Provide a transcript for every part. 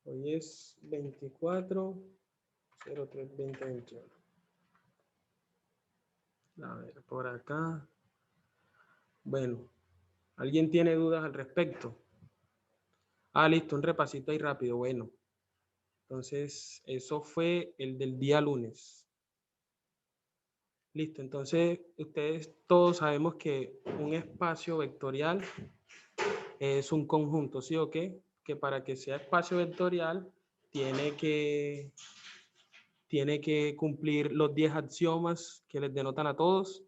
Hoy es 24/03/2021. A ver, por acá. Bueno, ¿alguien tiene dudas al respecto? Listo, un repasito ahí rápido. Bueno, entonces eso fue el del día lunes. Listo, entonces ustedes todos sabemos que un espacio vectorial es un conjunto, ¿sí o qué? Que para que sea espacio vectorial tiene que cumplir los 10 axiomas que les denotan a todos.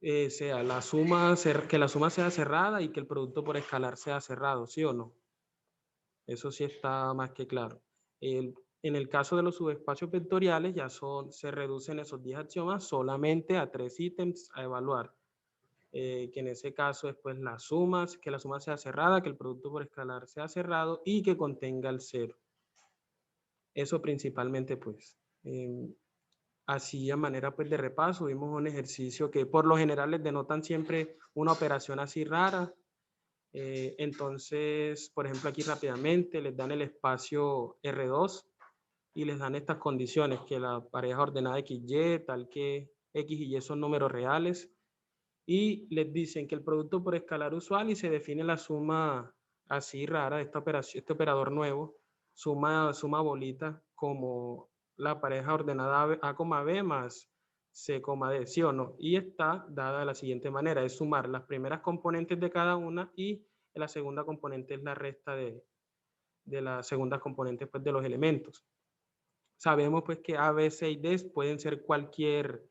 Sea la suma, que la suma sea cerrada y que el producto por escalar sea cerrado, ¿sí o no? Eso sí está más que claro. En el caso de los subespacios vectoriales ya se reducen esos 10 axiomas solamente a 3 ítems a evaluar. Que en ese caso es pues que la suma sea cerrada, que el producto por escalar sea cerrado y que contenga el cero. Eso principalmente pues. Así a manera pues de repaso, vimos un ejercicio que por lo general les denotan siempre una operación así rara. Entonces, por ejemplo, aquí rápidamente les dan el espacio R2 y les dan estas condiciones, que la pareja ordenada XY, tal que X y Y son números reales, y les dicen que el producto por escalar usual y se define la suma así rara de esta operación, este operador nuevo, suma bolita como la pareja ordenada A, B más C, D, ¿sí o no? Y está dada de la siguiente manera, es sumar las primeras componentes de cada una y la segunda componente es la resta de las segundas componentes pues, de los elementos. Sabemos pues que A, B, C y D pueden ser cualquier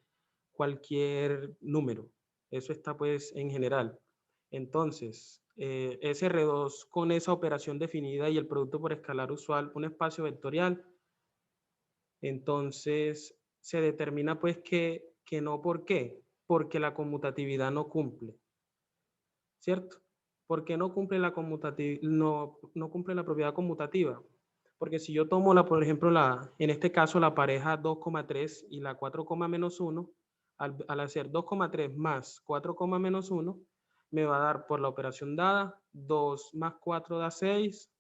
número. Eso está pues en general. Entonces, SR2 con esa operación definida y el producto por escalar usual, un espacio vectorial, entonces se determina pues que no. ¿Por qué? Porque la conmutatividad no cumple, ¿cierto? ¿Por qué no cumple la conmutatividad? No cumple la propiedad conmutativa. Porque si yo tomo, por ejemplo, en este caso la pareja 2,3 y la 4,-1, al hacer 2,3 más 4,-1, me va a dar por la operación dada 2 más 4 da 6,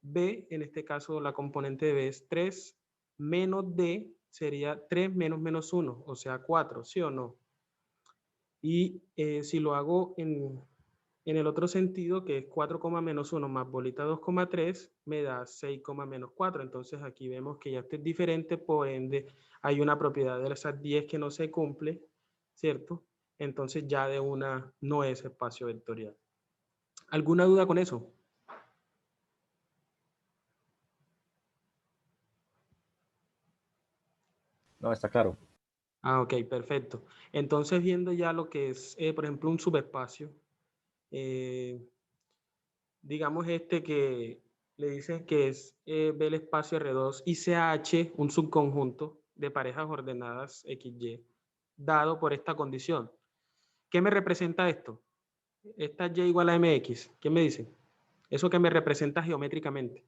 B, en este caso la componente de B es 3, menos D sería 3 menos -1, o sea 4, ¿sí o no? Y si lo hago en el otro sentido, que es 4,-1 más bolita 2,3, me da 6,-4. Entonces aquí vemos que ya esto es diferente, por ende hay una propiedad de esas 10 que no se cumple, ¿cierto? Entonces ya de una no es espacio vectorial. ¿Alguna duda con eso? No, está claro. Ok, perfecto. Entonces viendo ya lo que es, por ejemplo, un subespacio, eh, digamos que le dicen que es B el espacio R2 y CH un subconjunto de parejas ordenadas XY, dado por esta condición. ¿Qué me representa esto? Esta Y igual a MX. ¿Qué me dice? Eso que me representa geométricamente.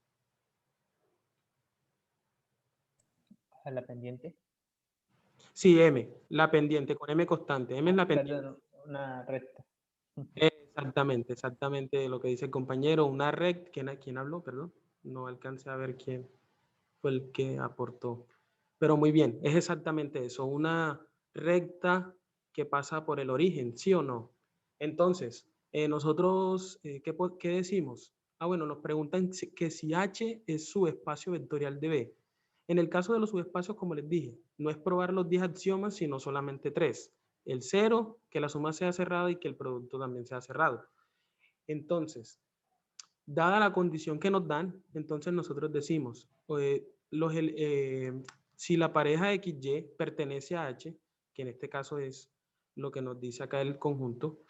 A la pendiente. Sí, M, la pendiente, con M constante. M es la pendiente. Perdón, una recta. Exactamente lo que dice el compañero. Una recta. ¿Quién habló? Perdón. No alcancé a ver quién fue el que aportó. Pero muy bien, es exactamente eso, una recta que pasa por el origen, ¿sí o no? Entonces, nosotros, ¿qué decimos? Bueno, nos preguntan que si H es subespacio vectorial de B. En el caso de los subespacios, como les dije, no es probar los 10 axiomas, sino solamente 3. El 0, que la suma sea cerrada y que el producto también sea cerrado. Entonces, dada la condición que nos dan, entonces nosotros decimos, si la pareja XY pertenece a H, que en este caso es lo que nos dice acá el conjunto,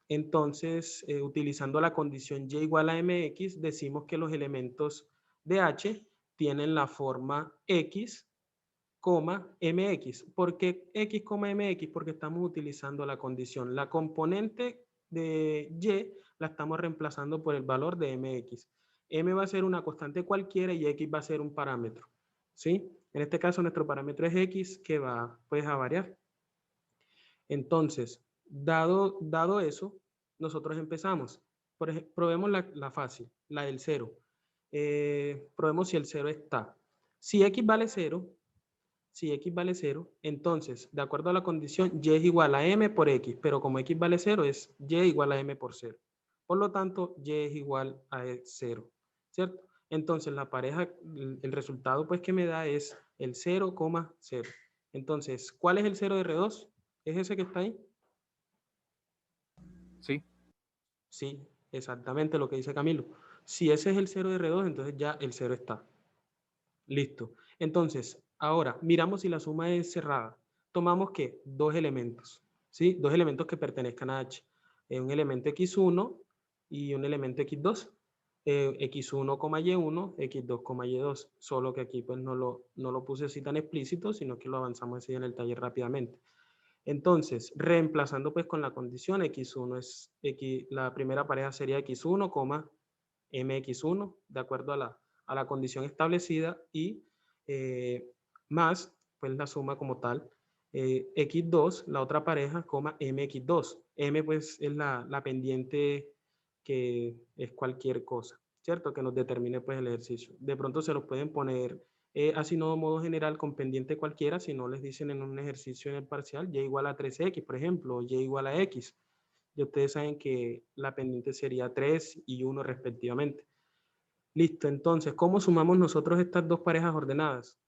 entonces utilizando la condición Y igual a MX, decimos que los elementos de H tienen la forma X, MX. ¿Por qué X, MX? Porque estamos utilizando la condición. La componente de Y la estamos reemplazando por el valor de MX. M va a ser una constante cualquiera y X va a ser un parámetro. ¿Sí? En este caso nuestro parámetro es X que va pues, a variar. Entonces, dado eso, nosotros empezamos. probemos la fácil, la del 0. Probemos si el 0 está. Si x vale 0, entonces, de acuerdo a la condición, y es igual a m por x, pero como x vale 0, es y igual a m por 0. Por lo tanto, y es igual a 0, ¿cierto? Entonces, la pareja, el resultado pues que me da es el 0,0. Entonces, ¿cuál es el 0 de R2? ¿Es ese que está ahí? Sí. Sí, exactamente lo que dice Camilo. Si ese es el 0 de R2, entonces ya el 0 está. Listo. Entonces, ahora miramos si la suma es cerrada. Tomamos ¿qué? Dos elementos, ¿sí? Dos elementos que pertenezcan a H. Un elemento x1 y un elemento x2. x1, y1, x2, y2. Solo que aquí pues no lo puse así tan explícito, sino que lo avanzamos así en el taller rápidamente. Entonces, reemplazando pues con la condición x1 es x, la primera pareja sería x1, mx1, de acuerdo a la condición establecida, y más pues la suma como tal, x2, la otra pareja, mx2. M pues es la pendiente que es cualquier cosa, ¿cierto? Que nos determine pues el ejercicio. De pronto se los pueden poner así no de modo general con pendiente cualquiera, si no les dicen en un ejercicio en el parcial, y igual a 3x, por ejemplo, o y igual a x. Y ustedes saben que la pendiente sería 3 y 1 respectivamente. Listo, entonces, ¿cómo sumamos nosotros estas dos parejas ordenadas?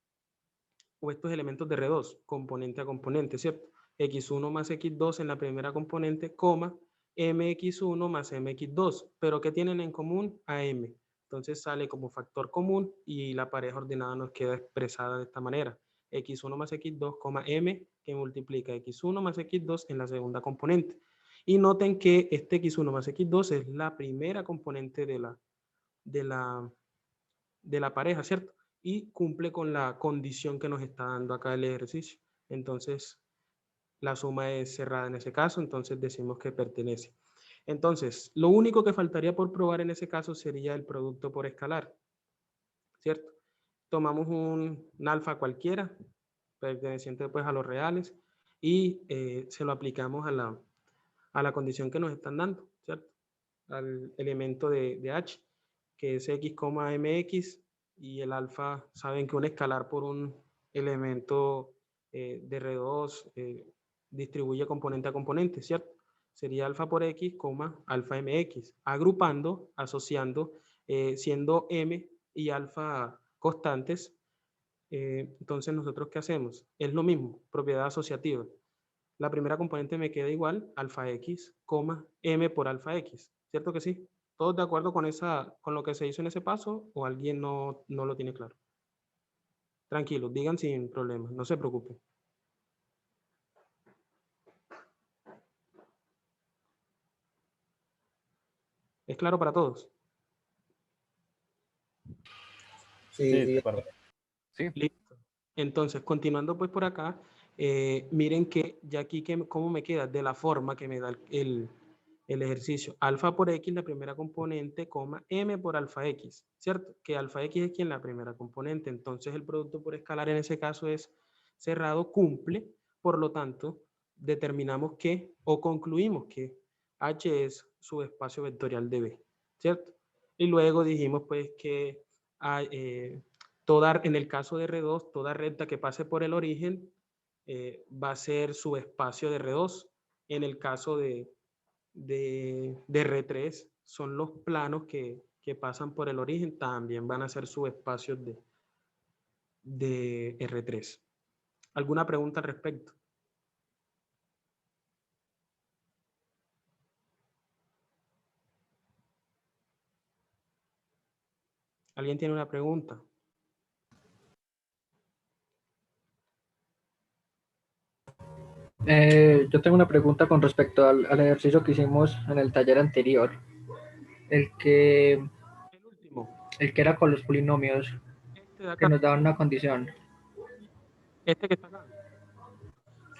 O estos elementos de R2, componente a componente, ¿cierto? x1 más x2 en la primera componente, mx1 más mx2. ¿Pero qué tienen en común? A m. Entonces sale como factor común y la pareja ordenada nos queda expresada de esta manera. x1 más x2, m, que multiplica x1 más x2 en la segunda componente. Y noten que este x1 más x2 es la primera componente de la pareja, ¿cierto? Y cumple con la condición que nos está dando acá el ejercicio. Entonces, la suma es cerrada en ese caso, entonces decimos que pertenece. Entonces, lo único que faltaría por probar en ese caso sería el producto por escalar, ¿cierto? Tomamos un alfa cualquiera, perteneciente pues a los reales, y se lo aplicamos a la condición que nos están dando, ¿cierto? Al elemento de H, que es x, mx, y el alfa, saben que un escalar por un elemento de R2 distribuye componente a componente, ¿cierto? Sería alfa por x, alfa mx, agrupando, asociando, siendo m y alfa constantes. Entonces, ¿nosotros qué hacemos? Es lo mismo, propiedad asociativa. La primera componente me queda igual, alfa x, m por alfa x. ¿Cierto que sí? ¿Todos de acuerdo con lo que se hizo en ese paso o alguien no lo tiene claro? Tranquilos, digan sin problemas, no se preocupen. ¿Es claro para todos? Sí, de acuerdo. Sí. Listo. Entonces, continuando pues por acá, miren que ya aquí cómo me queda de la forma que me da el ejercicio. Alfa por x, la primera componente, m por alfa x, ¿cierto? Que alfa x es quien la primera componente. Entonces, el producto por escalar en ese caso es cerrado, cumple. Por lo tanto, determinamos que o concluimos que H es subespacio vectorial de B, ¿cierto? Y luego dijimos pues que en el caso de R2, toda recta que pase por el origen va a ser subespacio de R2. En el caso de R3, son los planos que pasan por el origen, también van a ser subespacios de R3. ¿Alguna pregunta al respecto? ¿Alguien tiene una pregunta? Yo tengo una pregunta con respecto al ejercicio que hicimos en el taller anterior, el que, El último. el que era con los polinomios, Este de que acá. nos daban una condición. Este que está acá.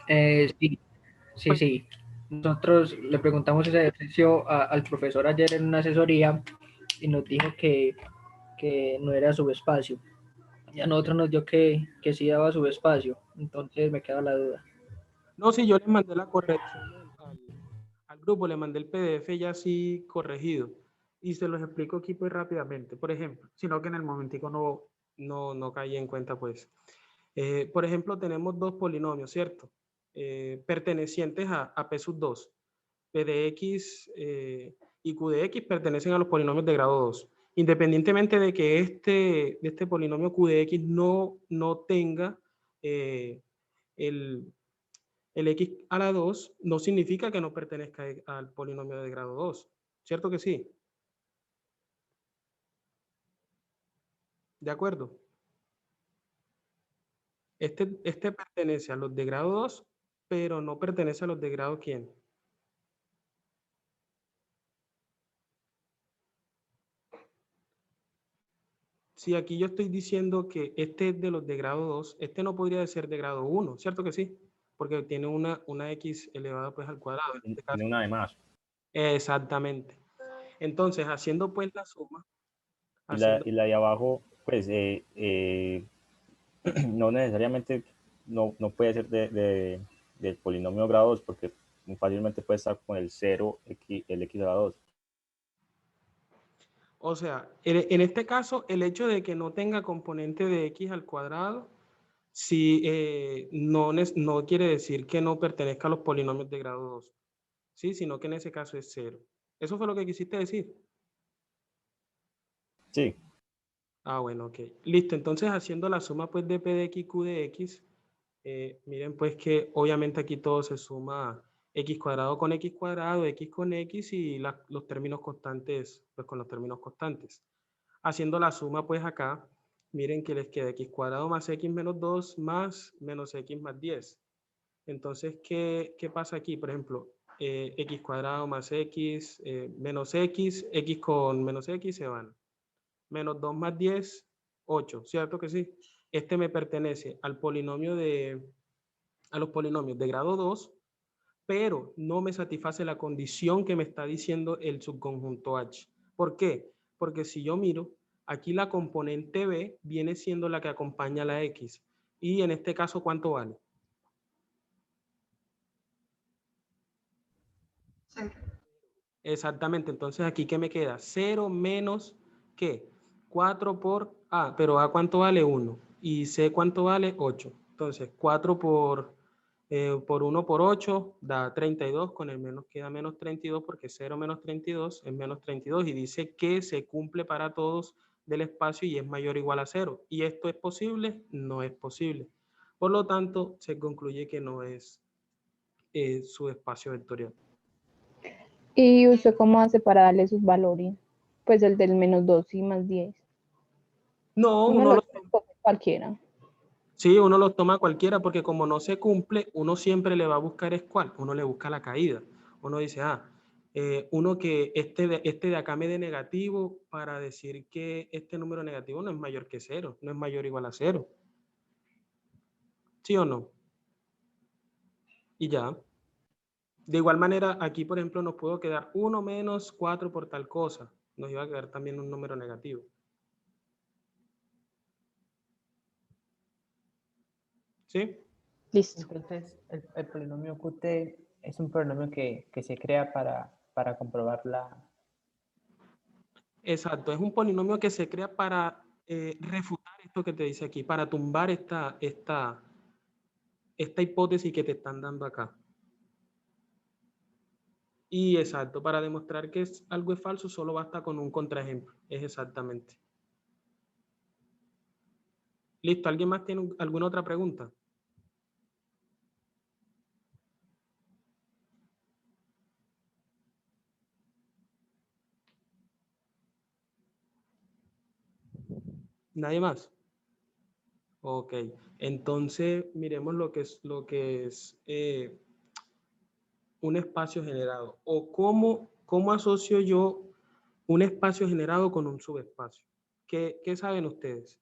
Sí, sí. Nosotros le preguntamos ese ejercicio al profesor ayer en una asesoría y nos dijo que no era subespacio. Y a nosotros nos dio que sí daba subespacio. Entonces me queda la duda. No, sí, yo les mandé la corrección al grupo, le mandé el PDF ya así corregido. Y se los explico aquí pues rápidamente. Por ejemplo, sino que en el momentico no caí en cuenta pues. Por ejemplo, tenemos dos polinomios, ¿cierto? Pertenecientes a P sub 2. P de X y Q de X pertenecen a los polinomios de grado 2. Independientemente de que este polinomio Q de X no tenga el X a la 2, no significa que no pertenezca al polinomio de grado 2. ¿Cierto que sí? ¿De acuerdo? Este pertenece a los de grado 2, pero no pertenece a los de grado ¿quién? Si aquí yo estoy diciendo que este es de los de grado 2, este no podría ser de grado 1, ¿cierto que sí? Porque tiene una X elevada pues al cuadrado. En este caso. Tiene una de más. Exactamente. Entonces, haciendo pues la suma. Y la de abajo, pues, no necesariamente no puede ser del polinomio grado 2, porque muy fácilmente puede estar con el 0, el X a la 2. O sea, en este caso, el hecho de que no tenga componente de X al cuadrado, sí, no quiere decir que no pertenezca a los polinomios de grado 2, ¿sí? Sino que en ese caso es 0. ¿Eso fue lo que quisiste decir? Sí. Ah, bueno, ok. Listo, entonces haciendo la suma pues de P de X y Q de X, miren pues que obviamente aquí todo se suma X cuadrado con X cuadrado, X con X y los términos constantes pues con los términos constantes. Haciendo la suma pues acá, miren que les queda X cuadrado más X menos 2 más menos X más 10. Entonces, ¿qué pasa aquí? Por ejemplo, X cuadrado más X menos X, X con menos X se van. Menos 2 más 10, 8, ¿cierto que sí? Este me pertenece a los polinomios de grado 2, pero no me satisface la condición que me está diciendo el subconjunto H. ¿Por qué? Porque si yo miro, aquí la componente B viene siendo la que acompaña a la X. Y en este caso, ¿cuánto vale? 0. Exactamente, entonces aquí ¿qué me queda? 0 menos, ¿qué? 4 por A, pero A ¿cuánto vale? 1. Y C ¿cuánto vale? 8. Entonces 4 por 1 por 8 da 32, con el menos queda menos 32 porque 0 menos 32 es menos 32 y dice que se cumple para todos del espacio y es mayor o igual a 0. ¿Y esto es posible? No es posible. Por lo tanto, se concluye que no es su espacio vectorial. ¿Y usted cómo hace para darle sus valores? Pues el del menos 2 y más 10. No, Uno lo escoge cualquiera. Sí, uno los toma cualquiera porque como no se cumple, uno siempre le va a buscar es cuál, uno le busca la caída. Uno dice, uno que este de acá me dé negativo para decir que este número negativo no es mayor que 0, no es mayor o igual a 0. ¿Sí o no? Y ya. De igual manera, aquí, por ejemplo, nos puedo quedar 1 menos 4 por tal cosa. Nos iba a quedar también un número negativo. ¿Sí? Listo. Entonces, el polinomio QT es un polinomio que se crea para comprobar la... Exacto, es un polinomio que se crea para refutar esto que te dice aquí, para tumbar esta hipótesis que te están dando acá. Y exacto, para demostrar que algo es falso solo basta con un contraejemplo. Es exactamente. Listo, ¿alguien más tiene alguna otra pregunta? ¿Nadie más? Ok, entonces miremos lo que es un espacio generado o cómo asocio yo un espacio generado con un subespacio. ¿Qué saben ustedes?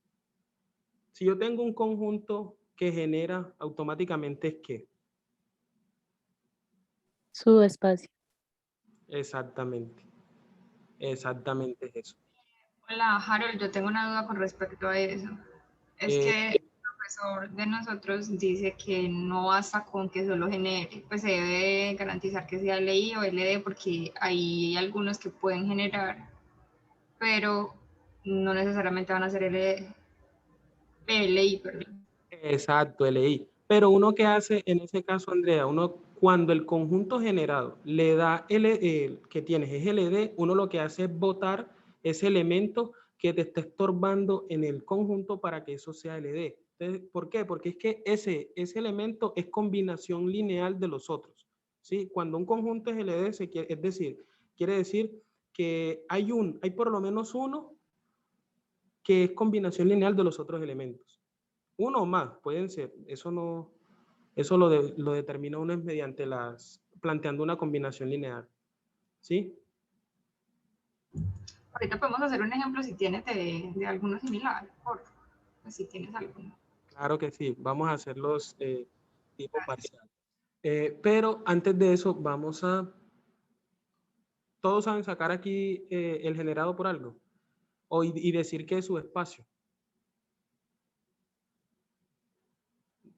Si yo tengo un conjunto que genera automáticamente es ¿qué? Subespacio. Exactamente. Exactamente es eso. Hola, Harold, yo tengo una duda con respecto a eso. Es que el profesor de nosotros dice que no basta con que solo genere, pues se debe garantizar que sea LI o LD porque hay algunos que pueden generar pero no necesariamente van a ser PLI, perdón. Exacto, LI. Pero uno que hace en ese caso, Andrea, uno cuando el conjunto generado le da el que tienes es LD, uno lo que hace es botar ese elemento que te está estorbando en el conjunto para que eso sea LD. Entonces, ¿por qué? Porque es que ese elemento es combinación lineal de los otros. ¿Sí? Cuando un conjunto es LD, es decir, quiere decir que hay por lo menos uno que es combinación lineal de los otros elementos. Uno o más, pueden ser. Eso lo determina uno es mediante planteando una combinación lineal. ¿Sí? Ahorita podemos hacer un ejemplo si tienes de alguno similar, por si tienes alguno. Claro que sí. Vamos a hacer los tipos parciales. Pero antes de eso, todos saben sacar aquí el generado por algo y decir que es su espacio.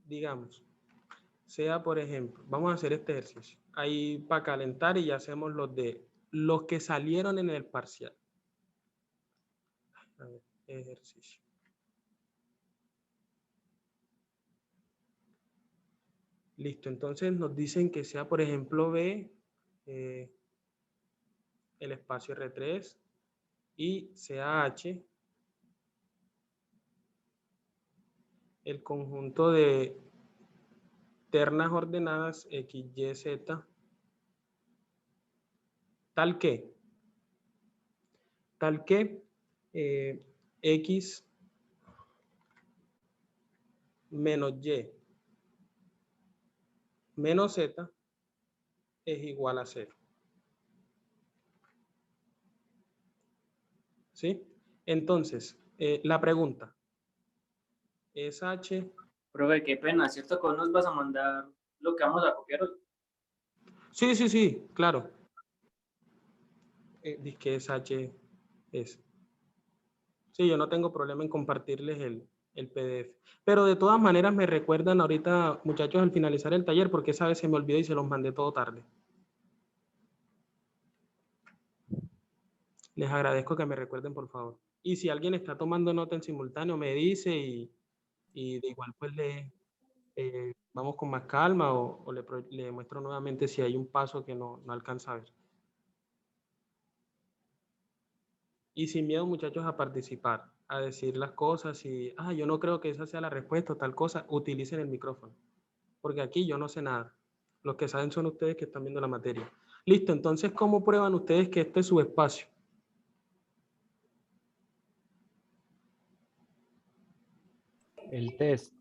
Digamos, sea por ejemplo, vamos a hacer este ejercicio. Ahí para calentar y ya hacemos los que salieron en el parcial. A ver, ejercicio. Listo, entonces nos dicen que sea, por ejemplo, B, el espacio R3 y sea H, el conjunto de ternas ordenadas X, Y, Z, tal que X menos Y menos Z es igual a 0. ¿Sí? Entonces, la pregunta es H. Profe, qué pena, ¿cierto que vos nos vas a mandar lo que vamos a copiar hoy? Sí, claro. Dice que es H. Sí, yo no tengo problema en compartirles el PDF. Pero de todas maneras me recuerdan ahorita, muchachos, al finalizar el taller, porque esa vez se me olvidó y se los mandé todo tarde. Les agradezco que me recuerden, por favor. Y si alguien está tomando nota en simultáneo, me dice y de igual pues vamos con más calma o le muestro nuevamente si hay un paso que no alcanza a ver. Y sin miedo, muchachos, a participar, a decir las cosas y, yo no creo que esa sea la respuesta o tal cosa, utilicen el micrófono. Porque aquí yo no sé nada. Los que saben son ustedes que están viendo la materia. Listo, entonces, ¿cómo prueban ustedes que este es su espacio? El test.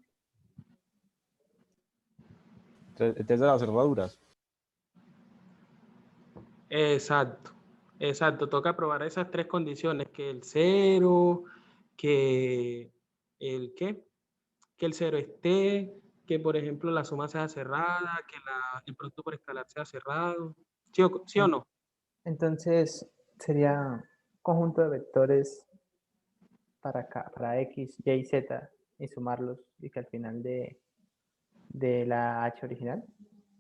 El test de las cerraduras. Exacto. Toca probar esas tres condiciones, que el cero, que el cero esté, que por ejemplo la suma sea cerrada, que el producto por escalar sea cerrado. ¿Sí o no? Entonces sería conjunto de vectores para X, Y, Z y sumarlos y que al final de la H original.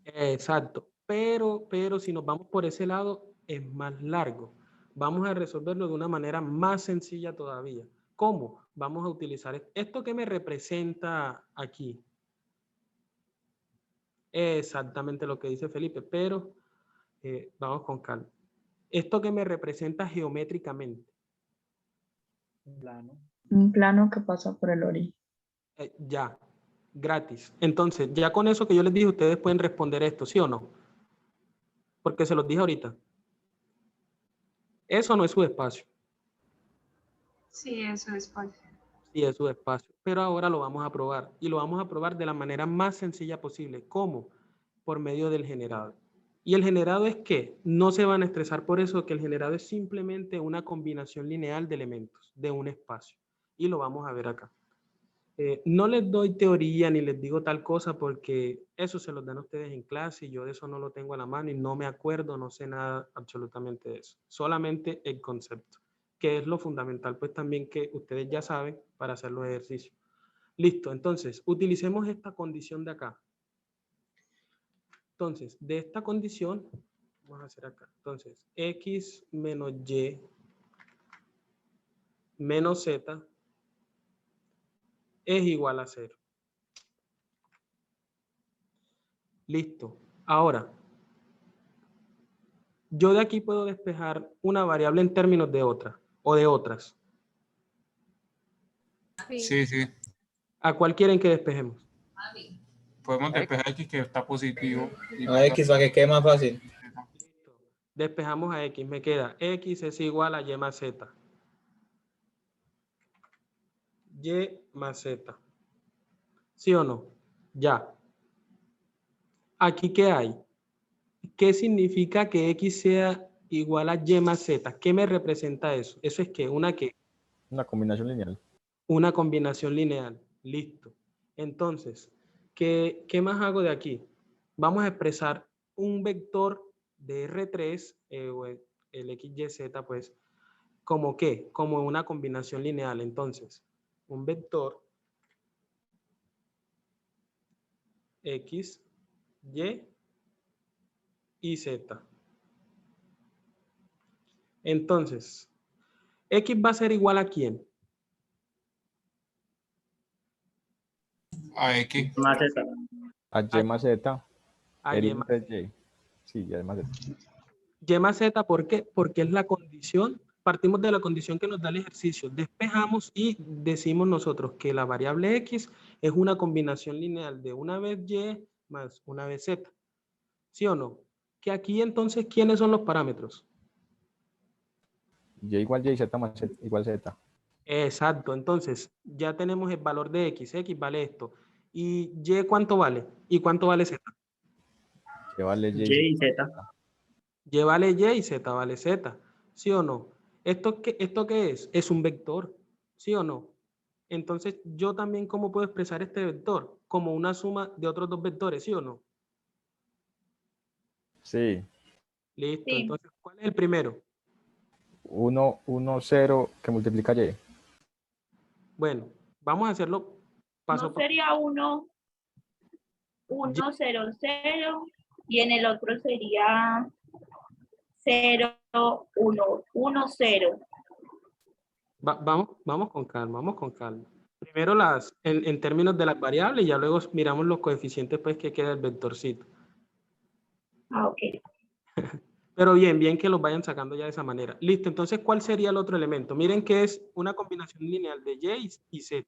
Exacto. Pero si nos vamos por ese lado, es más largo. Vamos a resolverlo de una manera más sencilla todavía. ¿Cómo? Vamos a utilizar esto que me representa aquí. Exactamente lo que dice Felipe, pero vamos con calma. Esto que me representa geométricamente. Un plano que pasa por el origen. Ya, gratis. Entonces, ya con eso que yo les dije, ustedes pueden responder esto, ¿sí o no? Porque se los dije ahorita. Eso no es su espacio. Sí, eso es espacio. Sí, es su espacio. Pero ahora lo vamos a probar. Y lo vamos a probar de la manera más sencilla posible. ¿Cómo? Por medio del generado. ¿Y el generado es qué? No se van a estresar por eso, que el generado es simplemente una combinación lineal de elementos de un espacio. Y lo vamos a ver acá. No les doy teoría ni les digo tal cosa porque eso se los dan a ustedes en clase y yo de eso no lo tengo a la mano y no me acuerdo, no sé nada absolutamente de eso. Solamente el concepto, que es lo fundamental pues también que ustedes ya saben para hacer los ejercicios. Listo, entonces utilicemos esta condición de acá. Entonces, de esta condición, vamos a hacer acá. Entonces, X menos Y menos z es igual a 0. Listo. Ahora, yo de aquí puedo despejar una variable en términos de otra o de otras. Sí, sí. ¿A cuál quieren que despejemos? Podemos despejar X que está positivo. A X para que quede más fácil. Listo. Despejamos a X. Me queda X es igual a Y más Z. Y más Z. ¿Sí o no? Ya. ¿Aquí qué hay? ¿Qué significa que X sea igual a Y más Z? ¿Qué me representa eso? Eso es que una combinación lineal. Una combinación lineal. Listo. Entonces, ¿qué más hago de aquí? Vamos a expresar un vector de R3, o el XYZ, pues, ¿como qué? Como una combinación lineal. Entonces, un vector X, Y Z. Entonces, X va a ser igual a ¿quién? A X. Más Z. A Y más Z. A Y más Y. Sí, Y más Z. Y más Z, ¿por qué? Porque es la condición, partimos de la condición que nos da el ejercicio, despejamos y decimos nosotros que la variable X es una combinación lineal de una vez Y más una vez Z. ¿Sí o no? Que aquí entonces, ¿quiénes son los parámetros? Y igual Y, Z más Z igual Z. Exacto, entonces ya tenemos el valor de X, X vale esto. ¿Y Y cuánto vale? ¿Y cuánto vale Z? Que vale Y. Y y Z. Y vale Y y Z vale Z. ¿Sí o no? ¿Esto qué es? Es un vector. ¿Sí o no? Entonces, yo también, ¿cómo puedo expresar este vector? Como una suma de otros dos vectores, ¿sí o no? Sí. Listo. Sí. Entonces, ¿cuál es el primero? 1, 0 que multiplica Y. Bueno, vamos a hacerlo paso No sería 1, 1, 0, 0, y en el otro sería 0, 1, 1, 0. Vamos con calma, vamos con calma. Primero en términos de las variables y ya luego miramos los coeficientes pues que queda el vectorcito. Ah, ok. Pero bien que los vayan sacando ya de esa manera. Listo, entonces, ¿cuál sería el otro elemento? Miren que es una combinación lineal de Y y Z.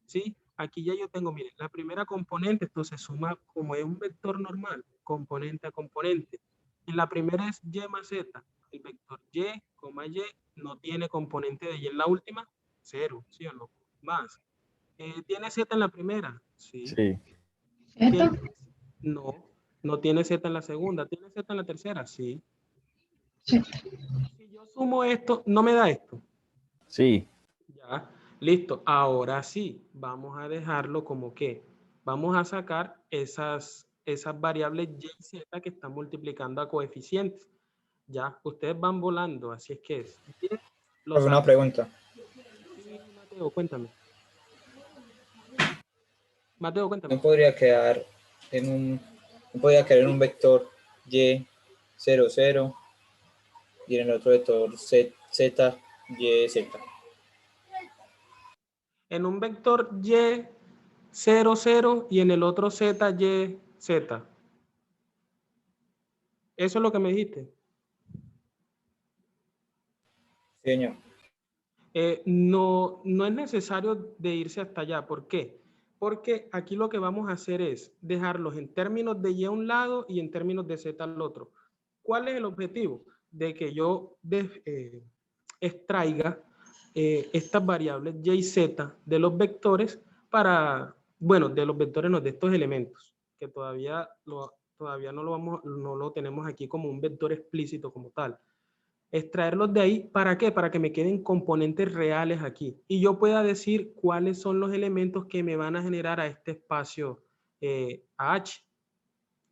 ¿Sí? Aquí ya yo tengo, miren, la primera componente, entonces suma como es un vector normal, componente a componente. Y la primera es Y más Z. El vector Y, Y, no tiene componente de Y en la última, 0, ¿sí o no? Más. ¿Tiene Z en la primera? Sí. Sí. No tiene Z en la segunda. ¿Tiene Z en la tercera? Sí. Si yo sumo esto, ¿no me da esto? Sí. Ya, listo. Ahora sí, vamos a dejarlo como que vamos a sacar esas variables Y y Z que están multiplicando a coeficientes. Ya, ustedes van volando, así es que es. Una pregunta. Sí, Mateo, cuéntame. Mateo, cuéntame. No podría quedar en un vector Y 0, 0 y en el otro vector Z, Y, Z. En un vector Y 0, 0 y en el otro Z, Y, Z. ¿Eso es lo que me dijiste? Sí, señor. No es necesario de irse hasta allá. ¿Por qué? Porque aquí lo que vamos a hacer es dejarlos en términos de Y a un lado y en términos de Z al otro. ¿Cuál es el objetivo? De que yo extraiga estas variables Y y Z de los vectores de los vectores, no, de estos elementos, que todavía no lo tenemos aquí como un vector explícito como tal. Extraerlos de ahí, ¿para qué? Para que me queden componentes reales aquí y yo pueda decir cuáles son los elementos que me van a generar a este espacio H.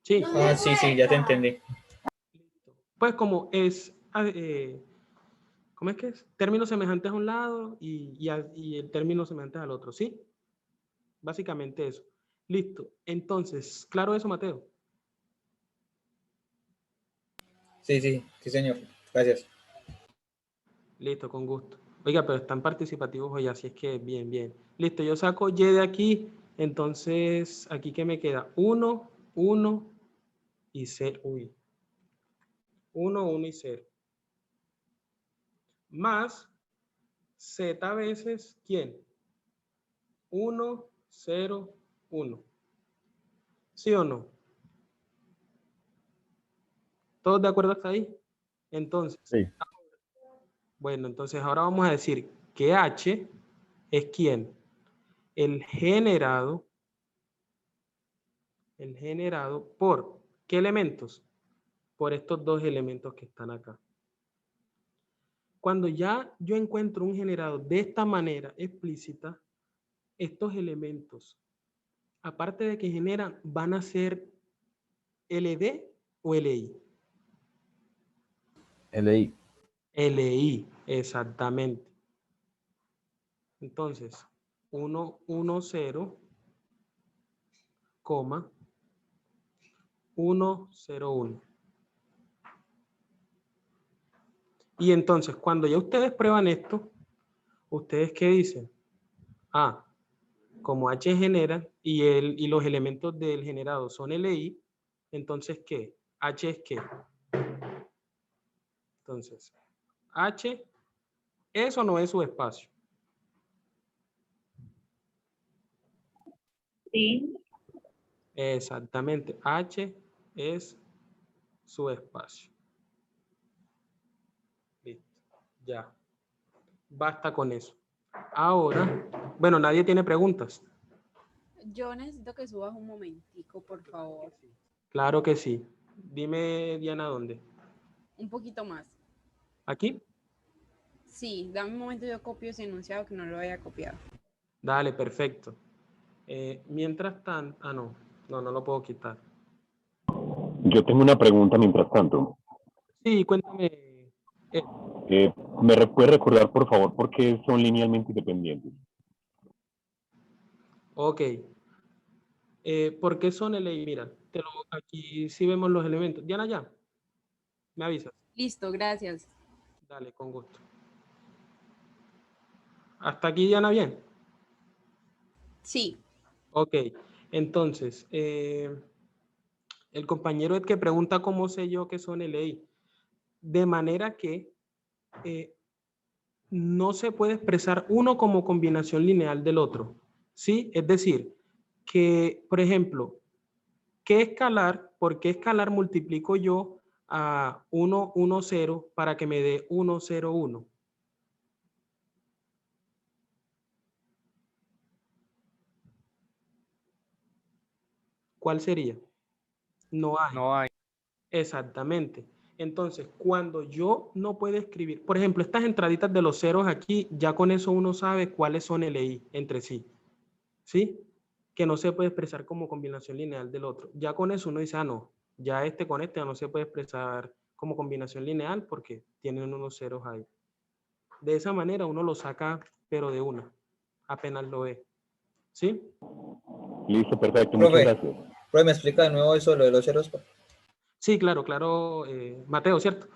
¿Sí? Ah, sí, ya te entendí. Pues como es, ¿cómo es que es? Términos semejantes a un lado y el término semejantes al otro, ¿sí? Básicamente eso. Listo. Entonces, ¿claro eso, Mateo? Sí, señor. Gracias. Listo, con gusto. Oiga, pero están participativos hoy, así es que bien, bien. Listo, yo saco Y de aquí, entonces, ¿aquí qué me queda? 1, 1 y 0. Uy. 1, 1 y 0. Más Z veces, ¿quién? 1, 0, 1. ¿Sí o no? ¿Todos de acuerdo hasta ahí? Entonces, Sí. bueno, entonces ahora vamos a decir que H es ¿quién? El generado por ¿qué elementos? Por estos dos elementos que están acá. Cuando ya yo encuentro un generado de esta manera explícita, estos elementos, aparte de que generan, van a ser LD o LI. LI. LI, exactamente. Entonces, 1, 1, 0, 1, 0, 1. Y entonces, cuando ya ustedes prueban esto, ¿ustedes qué dicen? Ah, como H genera y los elementos del generado son LI, entonces, ¿qué? H es ¿qué? Entonces, H, eso no es su espacio. Sí. Exactamente, H es su espacio. Listo, ya. Basta con eso. Ahora, bueno, nadie tiene preguntas. Yo necesito que subas un momentico, por favor. Claro que sí. Dime, Diana, ¿dónde? Un poquito más. ¿Aquí? Sí, dame un momento, yo copio ese enunciado que no lo haya copiado. Dale, perfecto. Mientras tanto, no lo puedo quitar. Yo tengo una pregunta mientras tanto. Sí, cuéntame. ¿Me puede recordar, por favor, por qué son linealmente independientes? Ok. ¿Por qué son LI? Mira, aquí sí vemos los elementos. Diana, ya. Me avisas. Listo, gracias. Dale, con gusto. ¿Hasta aquí, Diana, bien? Sí. Ok. Entonces, el compañero es que pregunta cómo sé yo que son LI. De manera que no se puede expresar uno como combinación lineal del otro. ¿Sí? Es decir, que, por ejemplo, ¿por qué escalar multiplico yo a 1, 1, 0 para que me dé 1, 0, 1? ¿Cuál sería? No hay. No hay. Exactamente. Entonces, cuando yo no puedo escribir, por ejemplo, estas entraditas de los ceros aquí, ya con eso uno sabe cuáles son LI entre sí. ¿Sí? Que no se puede expresar como combinación lineal del otro. Ya con eso uno dice, no, ya este con este no se puede expresar como combinación lineal porque tienen unos ceros ahí. De esa manera uno lo saca, pero de una, apenas lo ve. ¿Sí? Listo, perfecto, Profe, muchas gracias. ¿me explica de nuevo eso, lo de los ceros? Sí, claro, Mateo, ¿cierto?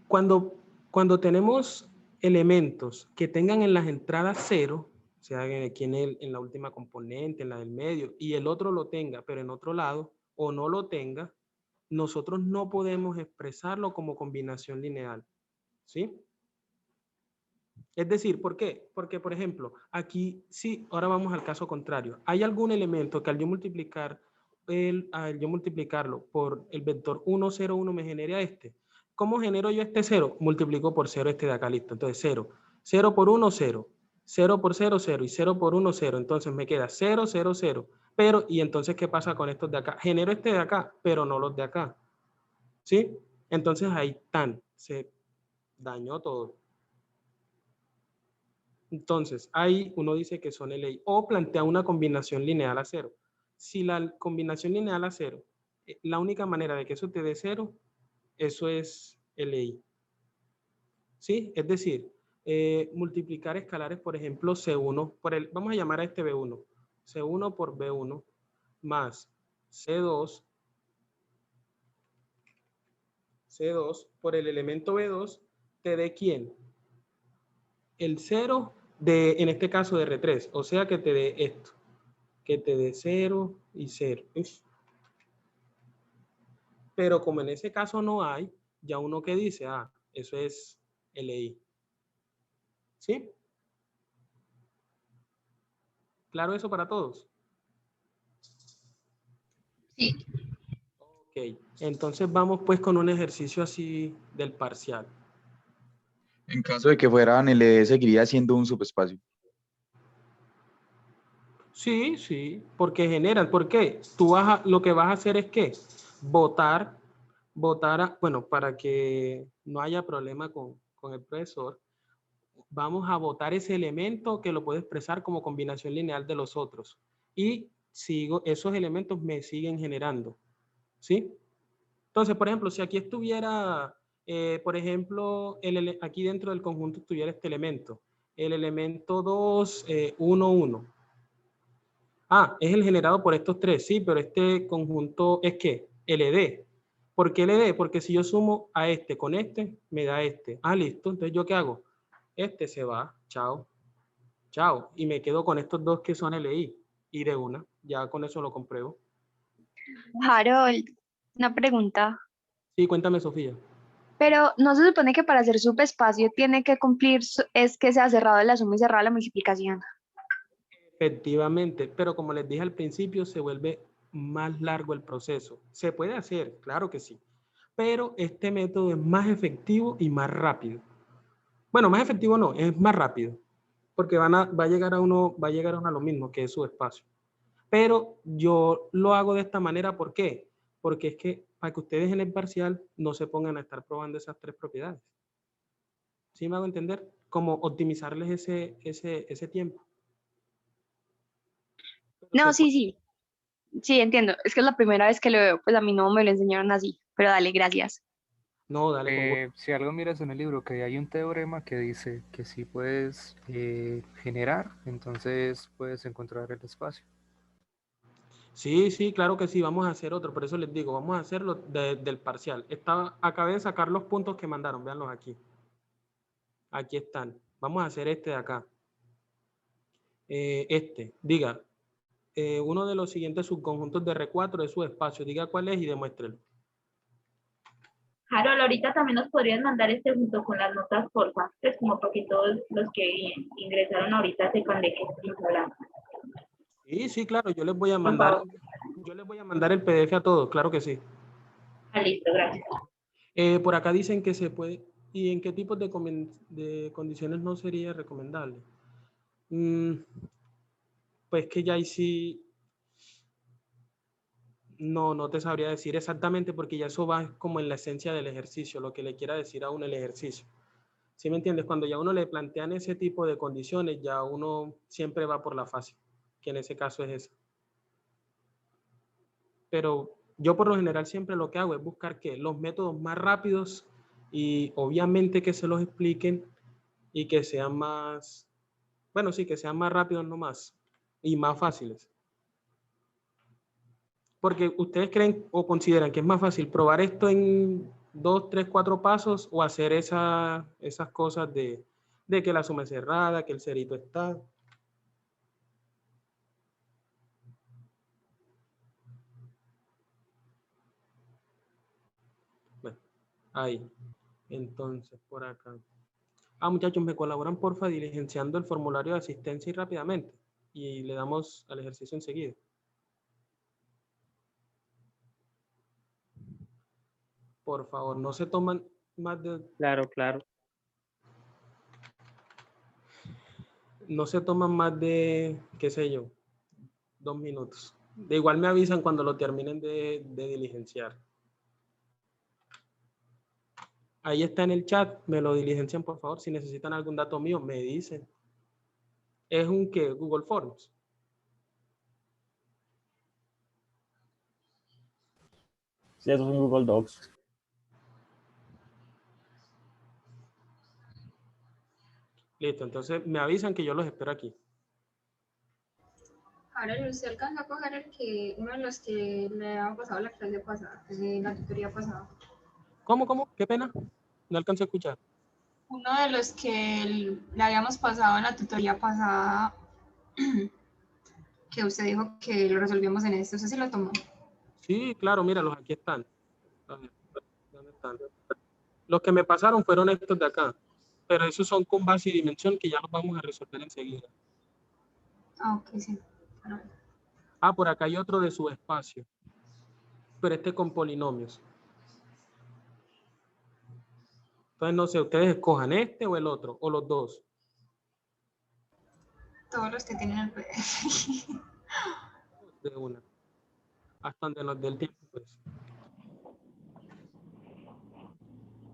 Cuando tenemos elementos que tengan en las entradas cero, o sea, aquí en la última componente, en la del medio, y el otro lo tenga, pero en otro lado, o no lo tenga, nosotros no podemos expresarlo como combinación lineal. ¿Sí? Es decir, ¿por qué? Porque, por ejemplo, aquí sí, ahora vamos al caso contrario. ¿Hay algún elemento que al yo multiplicarlo por el vector 1, 0, 1 me genere a este? ¿Cómo genero yo este 0? Multiplico por 0 este de acá, listo. Entonces 0. 0 por 1, 0. 0 por 0, 0. Y 0 por 1, 0. Entonces me queda 0, 0, 0. Pero, ¿y entonces qué pasa con estos de acá? Genero este de acá, pero no los de acá. ¿Sí? Entonces ahí se dañó todo. Entonces, ahí uno dice que son LI o plantea una combinación lineal a cero. Si la combinación lineal a cero, la única manera de que eso te dé cero, eso es LI. ¿Sí? Es decir, multiplicar escalares, por ejemplo, C1 vamos a llamar a este B1, C1 por B1 más C2 por el elemento B2 te dé ¿quién? el 0 de, en este caso, de R3. O sea, que te dé esto. Que te dé 0 y 0. Uf. Pero como en ese caso no hay, ya uno que dice, ah, eso es LI. ¿Sí? ¿Claro eso para todos? Sí. Ok, entonces vamos pues con un ejercicio así del parcial. En caso de que fueran LD, seguiría siendo un subespacio. Sí, sí, porque generan. ¿Por qué? Tú lo que vas a hacer es que votar, bueno, para que no haya problema con el profesor, vamos a votar ese elemento que lo puedo expresar como combinación lineal de los otros. Y esos elementos me siguen generando. ¿Sí? Entonces, por ejemplo, si aquí estuviera, por ejemplo, aquí dentro del conjunto estuviera este elemento, el elemento 2, 1, 1. Ah, es el generado por estos tres, sí, pero este conjunto es ¿qué? LD. ¿Por qué LD? Porque si yo sumo a este con este, me da este. Ah, listo. Entonces, ¿yo qué hago? Este se va, chao, chao. Y me quedo con estos dos que son LI. Y de una, ya con eso lo compruebo. Harold, una pregunta. Sí, cuéntame, Sofía. Pero no se supone que para hacer subespacio tiene que cumplir, es que sea cerrado la suma y cerrada la multiplicación. Efectivamente, pero como les dije al principio, se vuelve más largo el proceso. Se puede hacer, claro que sí, pero este método es más efectivo y más rápido. Bueno, más efectivo no, es más rápido, porque va a llegar a uno a lo mismo, que es su espacio. Pero yo lo hago de esta manera, ¿por qué? Porque es que para que ustedes en el parcial no se pongan a estar probando esas tres propiedades. ¿Sí me hago entender? Como optimizarles ese tiempo. No, sí, sí. Sí, entiendo. Es que es la primera vez que lo veo, pues a mí no me lo enseñaron así. Pero dale, gracias. No, dale con gusto. Si algo miras en el libro, que hay un teorema que dice que si puedes generar, entonces puedes encontrar el espacio. Sí, sí, claro que sí, vamos a hacer otro, por eso les digo, vamos a hacerlo del parcial. Acabé de sacar los puntos que mandaron, véanlos aquí. Aquí están. Vamos a hacer este de acá. Diga, uno de los siguientes subconjuntos de R4 es su espacio, diga cuál es y demuéstrelo. Harold, ahorita también nos podrían mandar este junto con las notas, porfa. Pues como para que todos los que ingresaron ahorita sepan de qué estamos hablando. Sí, sí, claro, yo les voy a mandar el PDF a todos, claro que sí. Ah, listo, gracias. Por acá dicen que se puede, ¿y en qué tipos de condiciones no sería recomendable? Pues que ya ahí sí, no te sabría decir exactamente porque ya eso va como en la esencia del ejercicio, lo que le quiera decir a uno el ejercicio. ¿Sí me entiendes? Cuando ya uno le plantean ese tipo de condiciones, ya uno siempre va por la fácil, que en ese caso es esa. Pero yo por lo general siempre lo que hago es buscar que los métodos más rápidos y obviamente que se los expliquen y que sean más, bueno, sí, que sean más rápidos nomás y más fáciles. Porque ustedes creen o consideran que es más fácil probar esto en 2, 3, 4 pasos o hacer esas cosas de que la suma es cerrada, que el cerito está. Bueno, ahí. Entonces, por acá. Ah, muchachos, me colaboran porfa diligenciando el formulario de asistencia y rápidamente. Y le damos al ejercicio enseguida. Por favor, no se toman más de... Claro, claro. No se toman más de, qué sé yo, 2 minutos. De igual me avisan cuando lo terminen de diligenciar. Ahí está en el chat, me lo diligencian por favor. Si necesitan algún dato mío, me dicen. ¿Es un qué? Google Forms. Sí, eso es un Google Docs. Listo, entonces me avisan que yo los espero aquí. Ahora, ¿usted alcanza a coger uno de los que le han pasado la clase pasada, la tutoría pasada? ¿Cómo? Qué pena. No alcanzo a escuchar. Uno de los que le habíamos pasado en la tutoría pasada, que usted dijo que lo resolvimos en este, ¿usted sí lo tomó? Sí, claro, míralos, aquí están. A ver, ¿dónde están? Los que me pasaron fueron estos de acá, pero esos son con base y dimensión que ya los vamos a resolver enseguida. Ah, ok, sí. Bueno. Ah, por acá hay otro de subespacio, pero este con polinomios. Entonces, no sé, ustedes escojan este o el otro, o los dos. Todos los que tienen el PDF. De una. Hasta donde nos dé el tiempo, pues.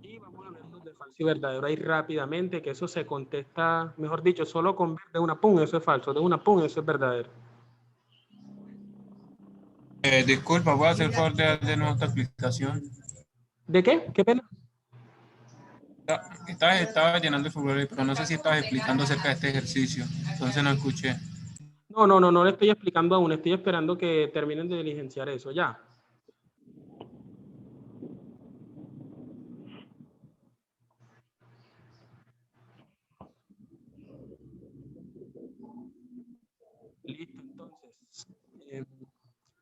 Y vamos a ver los de falso y verdadero ahí rápidamente, que eso se contesta, mejor dicho, solo con ver de una pum, eso es falso, de una pum, eso es verdadero. Disculpa, ¿puedo hacer favor de nuevo esta explicación? ¿De qué? ¿Qué pena? Estaba llenando el formulario, pero no sé si estabas explicando acerca de este ejercicio, entonces no escuché. No le estoy explicando aún, estoy esperando que terminen de diligenciar eso, ya. Listo, entonces.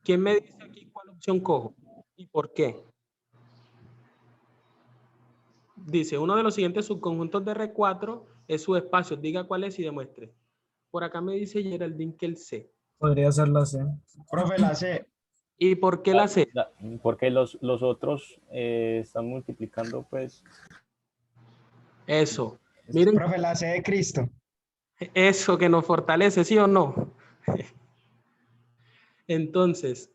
¿Quién me dice aquí cuál opción cojo y por qué? Dice, uno de los siguientes subconjuntos de R4 es su espacio. Diga cuál es y demuestre. Por acá me dice Geraldine que el C. Podría ser la C. Profe, la C. ¿Y por qué la C? Porque los otros están multiplicando, pues. Eso. Miren. Profe, la C de Cristo. Eso que nos fortalece, ¿sí o no? Entonces,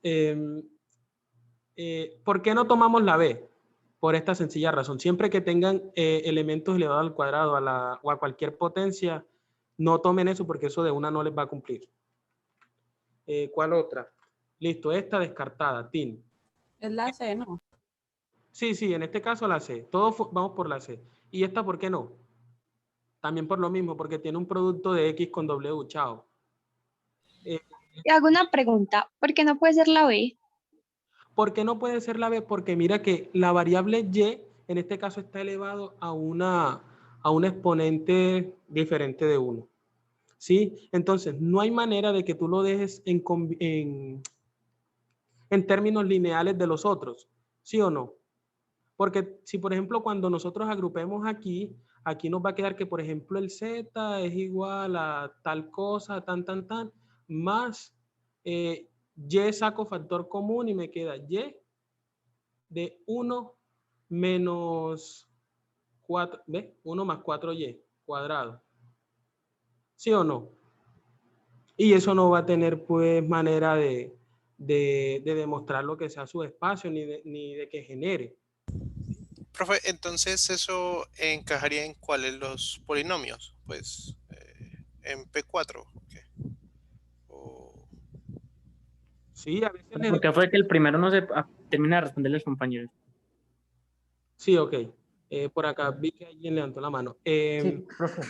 ¿por qué no tomamos la B? Por esta sencilla razón. Siempre que tengan elementos elevados al cuadrado o a cualquier potencia, no tomen eso porque eso de una no les va a cumplir. ¿Cuál otra? Listo, esta descartada, TIN. Es la C, ¿no? Sí, en este caso la C. Todos vamos por la C. ¿Y esta por qué no? También por lo mismo, porque tiene un producto de X con W, chao. Y hago una pregunta, ¿por qué no puede ser la B? ¿Por qué no puede ser la B? Porque mira que la variable Y, en este caso, está elevado a un exponente diferente de 1. ¿Sí? Entonces, no hay manera de que tú lo dejes en términos lineales de los otros. ¿Sí o no? Porque si, por ejemplo, cuando nosotros agrupemos aquí nos va a quedar que, por ejemplo, el Z es igual a tal cosa, tan, más Y saco factor común y me queda Y de 1 menos 4, ¿ves? 1 más 4Y cuadrado. ¿Sí o no? Y eso no va a tener, pues, manera de demostrar lo que sea su espacio ni de que genere. Profe, entonces eso encajaría en cuáles los polinomios, pues en P4. ¿Okay? Sí, a veces ¿Por qué fue que el primero no se termina de responderle a los compañeros? Sí, ok. Por acá vi que alguien levantó la mano. Sí, profe.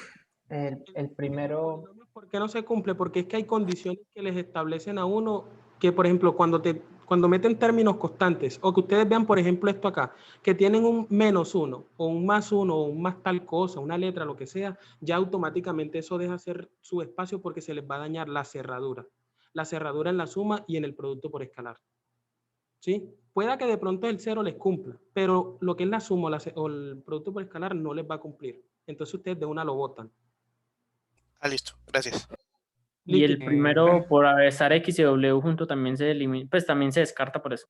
El primero... ¿Por qué no se cumple? Porque es que hay condiciones que les establecen a uno que, por ejemplo, cuando meten términos constantes, o que ustedes vean, por ejemplo, esto acá, que tienen un -1, o un +1, o un más tal cosa, una letra, lo que sea, ya automáticamente eso deja ser su espacio porque se les va a dañar la cerradura. La cerradura en la suma y en el producto por escalar. ¿Sí? Pueda que de pronto el 0 les cumpla, pero lo que es la suma o el producto por escalar no les va a cumplir. Entonces ustedes de una lo botan. Ah, listo. Gracias. Y el primero, por estar X y W junto, también se elimina, pues también se descarta por eso.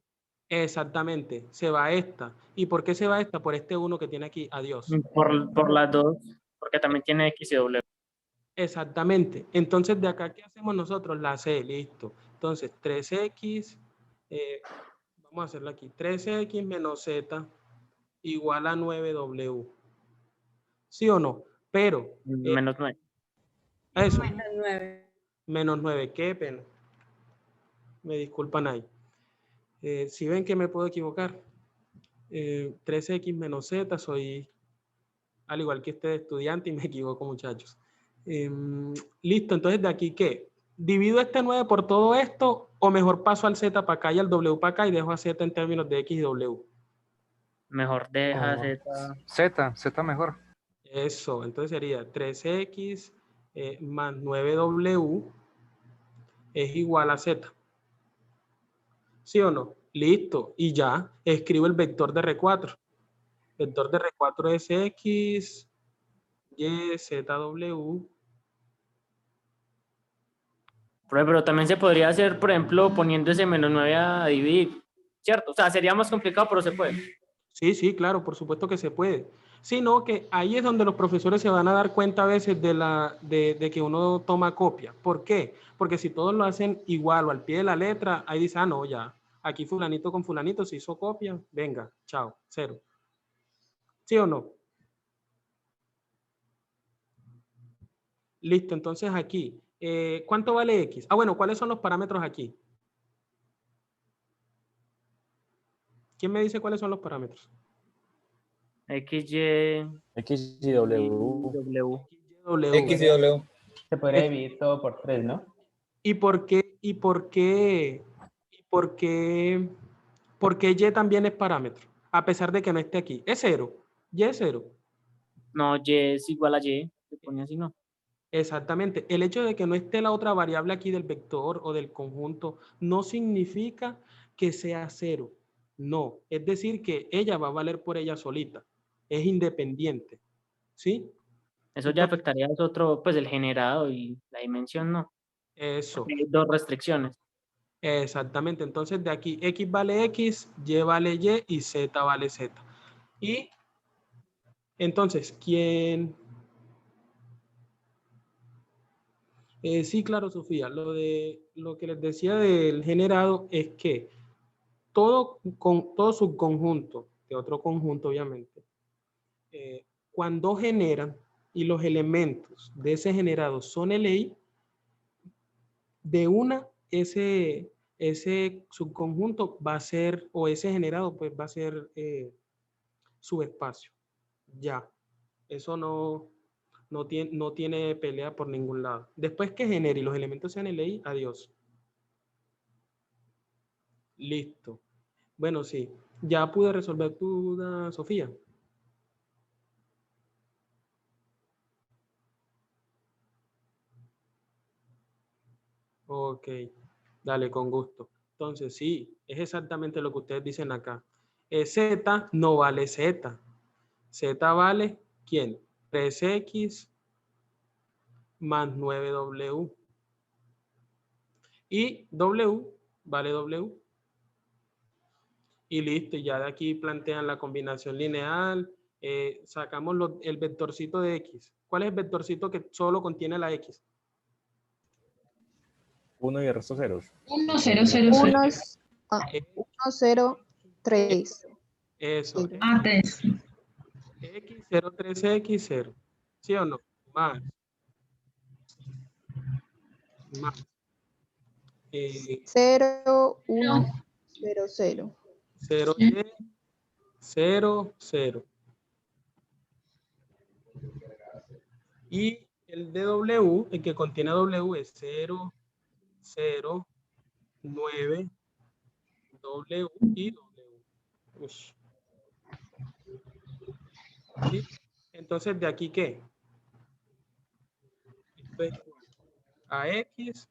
Exactamente, se va esta. ¿Y por qué se va esta? Por este 1 que tiene aquí, adiós. Por las dos, porque también tiene X y W. Exactamente. Entonces, de acá, ¿qué hacemos nosotros? La C, listo. Entonces, 3X, vamos a hacerlo aquí, 3X menos Z igual a 9W. ¿Sí o no? Pero... menos 9. Eso. Menos 9. Menos 9, qué pena. Me disculpan ahí. Si ven que me puedo equivocar. 3X menos Z, soy al igual que este estudiante y me equivoco, muchachos. Listo, entonces de aquí, ¿qué? ¿Divido este 9 por todo esto o mejor paso al Z para acá y al W para acá y dejo a Z en términos de X y W? Mejor deja Z mejor. Eso, entonces sería 3x más 9w es igual a z. ¿Sí o no? Listo. Y ya escribo el vector de R4. Vector de R4 es x, y, z, w. Pero también se podría hacer, por ejemplo, poniendo ese menos 9 a dividir, ¿cierto? O sea, sería más complicado, pero se puede. Sí, sí, claro, por supuesto que se puede. Sino que ahí es donde los profesores se van a dar cuenta a veces de que uno toma copia. ¿Por qué? Porque si todos lo hacen igual o al pie de la letra, ahí dice, ah, no, ya, aquí fulanito con fulanito se hizo copia, venga, chao, 0. ¿Sí o no? Listo, entonces aquí, ¿cuánto vale X? Ah, bueno, ¿cuáles son los parámetros aquí? ¿Quién me dice cuáles son los parámetros? X, Y, W. X y W. Se podría dividir todo por 3, ¿no? ¿Y por qué Y también es parámetro? A pesar de que no esté aquí. Es 0. Y es 0. no, Y es igual a Y, se pone así, ¿no? Exactamente. El hecho de que no esté la otra variable aquí del vector o del conjunto no significa que sea 0. No. Es decir, que ella va a valer por ella solita. Es independiente. ¿Sí? Eso ya afectaría a otro, pues el generado y la dimensión, ¿no? Eso. Porque hay dos restricciones. Exactamente. Entonces de aquí X vale X, Y vale Y y Z vale Z. Y entonces, ¿quién? Sí, claro, Sofía. Lo que les decía del generado es que todo subconjunto, de otro conjunto obviamente, cuando generan y los elementos de ese generado son LI, de una ese subconjunto va a ser, o ese generado pues va a ser subespacio. Ya. Eso no tiene pelea por ningún lado. Después que genere y los elementos sean LI, adiós. Listo. Bueno, sí. Ya pude resolver tu duda, Sofía. Ok. Dale, con gusto. Entonces, sí, es exactamente lo que ustedes dicen acá. Z no vale Z. Z vale, ¿quién? 3X más 9W. Y W vale W. Y listo, ya de aquí plantean la combinación lineal. Sacamos el vectorcito de X. ¿Cuál es el vectorcito que solo contiene la X? 1 y el resto ceros. 1, 0, 0, 0. 1, 0, 3. Eso. Sí. 3. X, 0, 3, X, 0. ¿Sí o no? Más. 0, 1, 0, 0. 0, Y, 0, 0. Y el de W, el que contiene W es 0, 0, 9, W y W. Ush. ¿Sí? Entonces, ¿de aquí qué? Esto es a X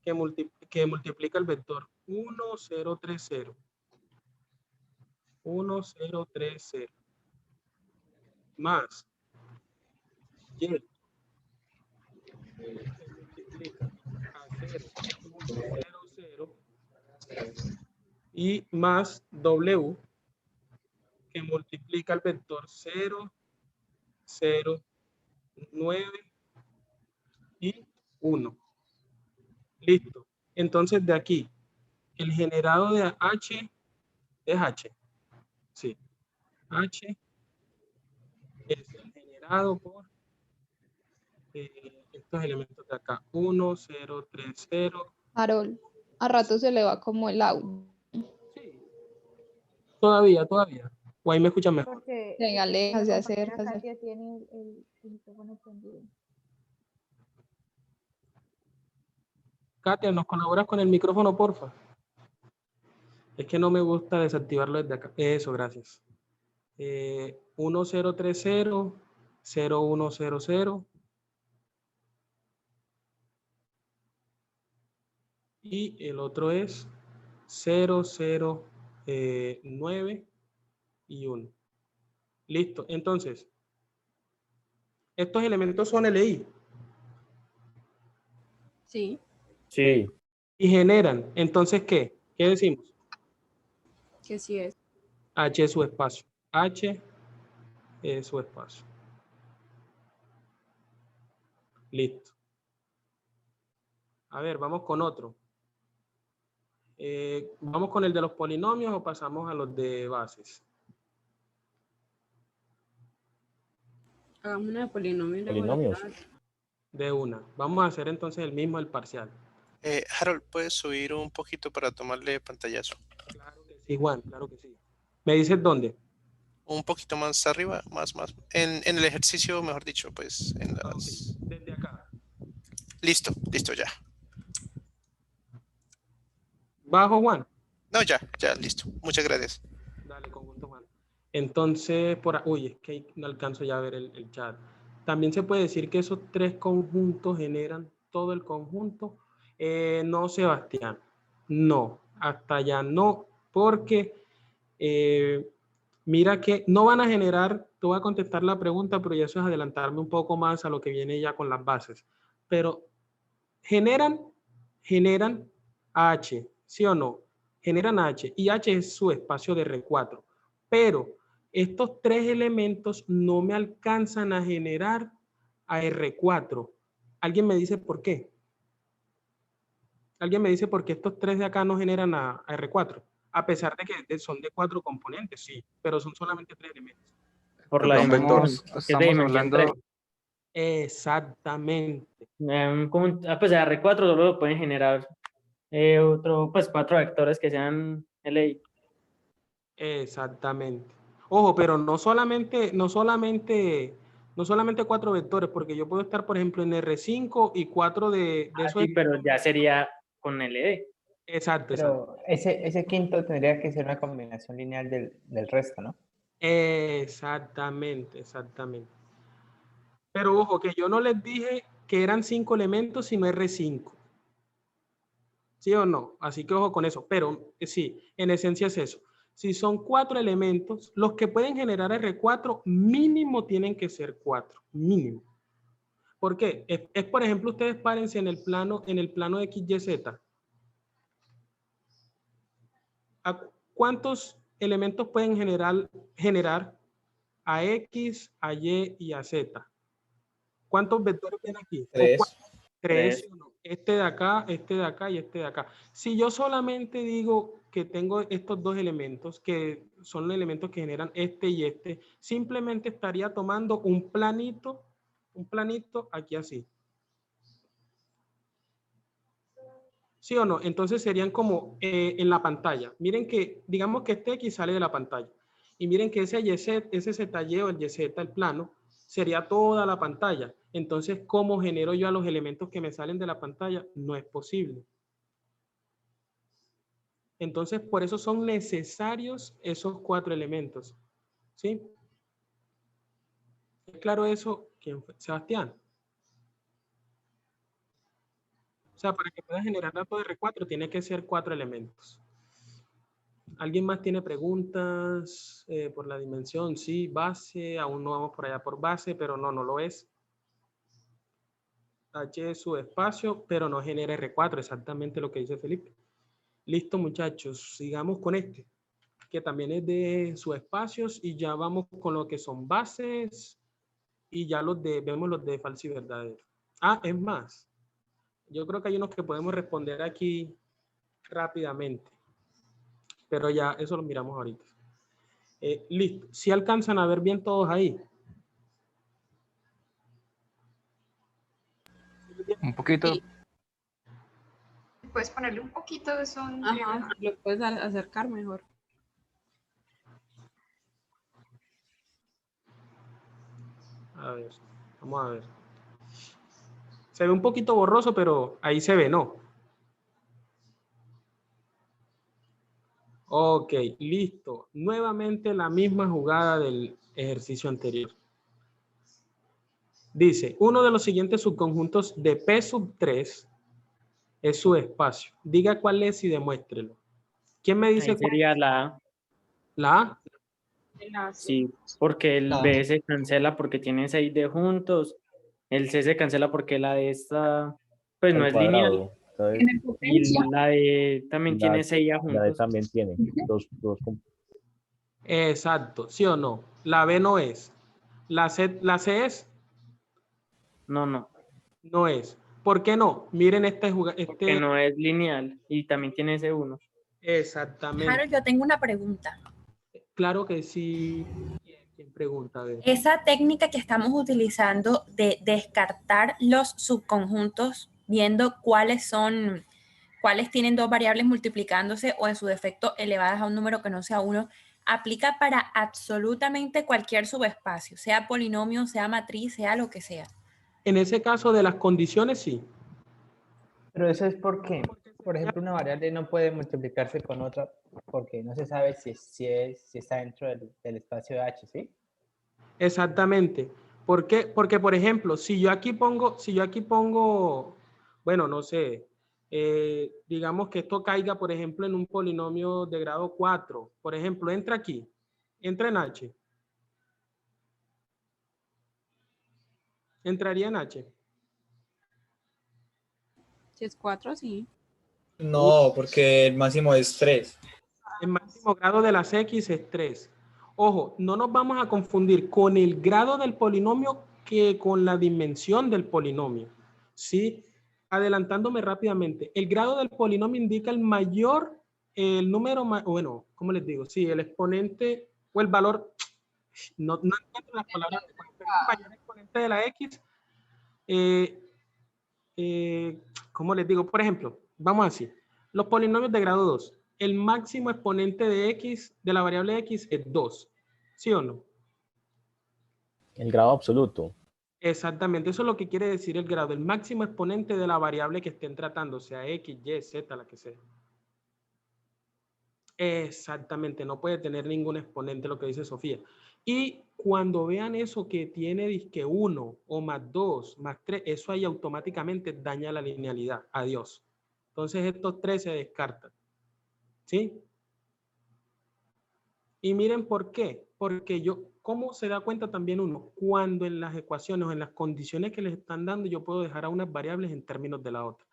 que multiplica el vector 1, 0, 3, 0. 1, 0, 3, 0. Más Y que multiplica a 0, 1, 0, 0. Y más W que multiplica el vector 0, 0, 9 y 1. Listo. Entonces de aquí, el generado de H es H. Sí. H es el generado por estos elementos de acá. 1, 0, 3, 0. Harold, a rato se le va como el audio. Todavía. O ahí me escuchan mejor. Porque venga, se acerca. Katia tiene el micrófono prendido. Katia, ¿nos colaboras con el micrófono, porfa? Es que no me gusta desactivarlo desde acá. Eso, gracias. 1030 0100 y el otro es 009 y 1. Listo. Entonces, estos elementos son LI. Sí. Sí. Y generan. Entonces, ¿qué? ¿Qué decimos? Que sí es. H es su espacio. H es su espacio. Listo. A ver, vamos con otro. ¿Vamos con el de los polinomios o pasamos a los de bases? Hagamos una de polinomios. y luego la Polinomios. otra. De una. Vamos a hacer entonces el mismo, el parcial. Harold, ¿puedes subir un poquito para tomarle pantallazo? Sí, Juan, claro que sí. ¿Me dices dónde? Un poquito más arriba, más. En el ejercicio, mejor dicho, pues en las... Okay. Desde acá. Listo ya. ¿Bajo, Juan? No, ya, listo. Muchas gracias. Dale, conjunto, Juan. Entonces, uy, es que no alcanzo ya a ver el chat. También se puede decir que esos tres conjuntos generan todo el conjunto. No, Sebastián. No, hasta allá no, porque mira que no van a generar, te voy a contestar la pregunta, pero ya eso es adelantarme un poco más a lo que viene ya con las bases. Pero generan H, ¿sí o no? Generan H y H es su espacio de R4. Pero estos tres elementos no me alcanzan a generar a R4. ¿Alguien me dice por qué? ¿Alguien me dice por qué estos tres de acá no generan a R4? A pesar de que son de 4 componentes, sí, pero son solamente 3 elementos. Por la dimensión. Estamos hablando... Exactamente. Pues a R4 solo lo pueden generar pues 4 vectores que sean LI. Exactamente. Ojo, pero no solamente 4 vectores, porque yo puedo estar, por ejemplo, en R5 y 4 de esos. Sí, pero ya sería con LD. Exacto. Pero ese quinto tendría que ser una combinación lineal del resto, ¿no? Exactamente. Pero ojo, que yo no les dije que eran 5 elementos, sino R5. ¿Sí o no? Así que ojo con eso. Pero sí, en esencia es eso. Si son 4 elementos, los que pueden generar R4 mínimo tienen que ser 4. Mínimo. ¿Por qué? Es por ejemplo, ustedes párense en el plano de XYZ. ¿Cuántos elementos pueden generar a X, a Y y a Z? ¿Cuántos vectores ven aquí? 3. 3. Este de acá y este de acá. Si yo solamente digo que tengo estos dos elementos, que son los elementos que generan este y este, simplemente estaría tomando un planito aquí así. ¿Sí o no? Entonces serían como en la pantalla. Miren que, digamos que este X sale de la pantalla. Y miren que ese ZY o el YZ, el plano, sería toda la pantalla. Entonces, ¿cómo genero yo a los elementos que me salen de la pantalla? No es posible. Entonces, por eso son necesarios esos 4 elementos. ¿Sí? ¿Es claro eso? ¿Quién fue? Sebastián. O sea, para que pueda generar datos de R4 tiene que ser 4 elementos. ¿Alguien más tiene preguntas por la dimensión? Sí, base, aún no vamos por allá por base, pero no lo es. H es su espacio, pero no genera R4, exactamente lo que dice Felipe. Listo, muchachos, sigamos con este, que también es de subespacios, y ya vamos con lo que son bases, y ya vemos los de falso y verdadero. Es más, yo creo que hay unos que podemos responder aquí rápidamente, pero ya eso lo miramos ahorita. Listo, si alcanzan a ver bien todos ahí. Un poquito. Sí. Puedes ponerle un poquito de son. Ajá, lo puedes acercar mejor. A ver, vamos a ver. Se ve un poquito borroso, pero ahí se ve, ¿no? Ok, listo. Nuevamente la misma jugada del ejercicio anterior. Dice, uno de los siguientes subconjuntos de P sub 3 es subespacio. Diga cuál es y demuéstrelo. ¿Quién me dice Ahí sería la A. ¿La A? Sí, porque el B se cancela porque tiene 6D juntos. El C se cancela porque la D está, pues no Al es lineal. cuadrado. Entonces, Y la D también tiene 6A la D juntos. también tiene dos Exacto, ¿sí o no? La B no es. La C es. No, no. No es. ¿Por qué no? Miren Porque no es lineal y también tiene ese 1. Exactamente. Harold, yo tengo una pregunta. Claro que sí. ¿Quién pregunta? A ver. Esa técnica que estamos utilizando de descartar los subconjuntos, viendo cuáles tienen dos variables multiplicándose o en su defecto elevadas a un número que no sea 1, aplica para absolutamente cualquier subespacio, sea polinomio, sea matriz, sea lo que sea. En ese caso de las condiciones, sí. Pero eso es porque, por ejemplo, una variable no puede multiplicarse con otra porque no se sabe si está dentro del espacio de H, ¿sí? Exactamente. ¿Por qué? Porque, por ejemplo, si yo aquí pongo, bueno, no sé, digamos que esto caiga, por ejemplo, en un polinomio de grado 4. Por ejemplo, entra aquí, entra en H. ¿Entraría en H? Si es 4, sí. No, porque el máximo es 3. El máximo grado de las X es 3. Ojo, no nos vamos a confundir con el grado del polinomio que con la dimensión del polinomio. ¿Sí? Adelantándome rápidamente, el grado del polinomio indica el mayor, el número, bueno, ¿cómo les digo? Sí, el exponente o el valor, no encuentro las palabras, el mayor exponente de la X, ¿cómo les digo? Por ejemplo, vamos así, los polinomios de grado 2, el máximo exponente de X, de la variable X, es 2, ¿sí o no? El grado absoluto. Exactamente, eso es lo que quiere decir el grado, el máximo exponente de la variable que estén tratando, sea X, Y, Z, la que sea. Exactamente, no puede tener ningún exponente, lo que dice Sofía. Y cuando vean eso que tiene disque 1 o más 2, más 3, eso ahí automáticamente daña la linealidad. Adiós. Entonces estos 3 se descartan. ¿Sí? Y miren por qué. Porque ¿cómo se da cuenta también uno? Cuando en las ecuaciones o en las condiciones que les están dando, yo puedo dejar a unas variables en términos de la otra.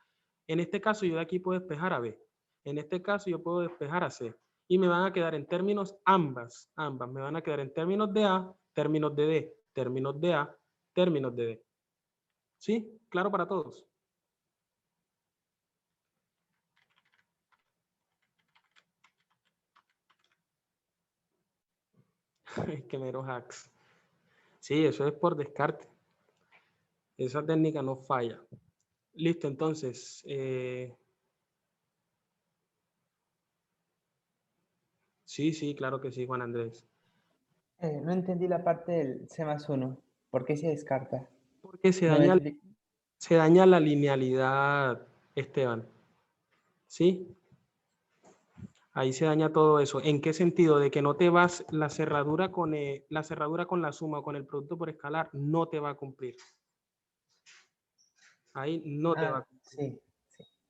En este caso, yo de aquí puedo despejar a B. En este caso, yo puedo despejar a C. Y me van a quedar en términos ambas. Me van a quedar en términos de A, términos de D, términos de A, términos de D. ¿Sí? ¿Claro para todos? Qué mero hacks. Sí, eso es por descarte. Esa técnica no falla. Listo, entonces. Sí, claro que sí, Juan Andrés. No entendí la parte del C más 1. ¿Por qué se descarta? Porque se daña la linealidad, Esteban. ¿Sí? Ahí se daña todo eso. ¿En qué sentido? De que no te vas, la cerradura con la suma o con el producto por escalar no te va a cumplir. Ahí no te va a cumplir. Sí,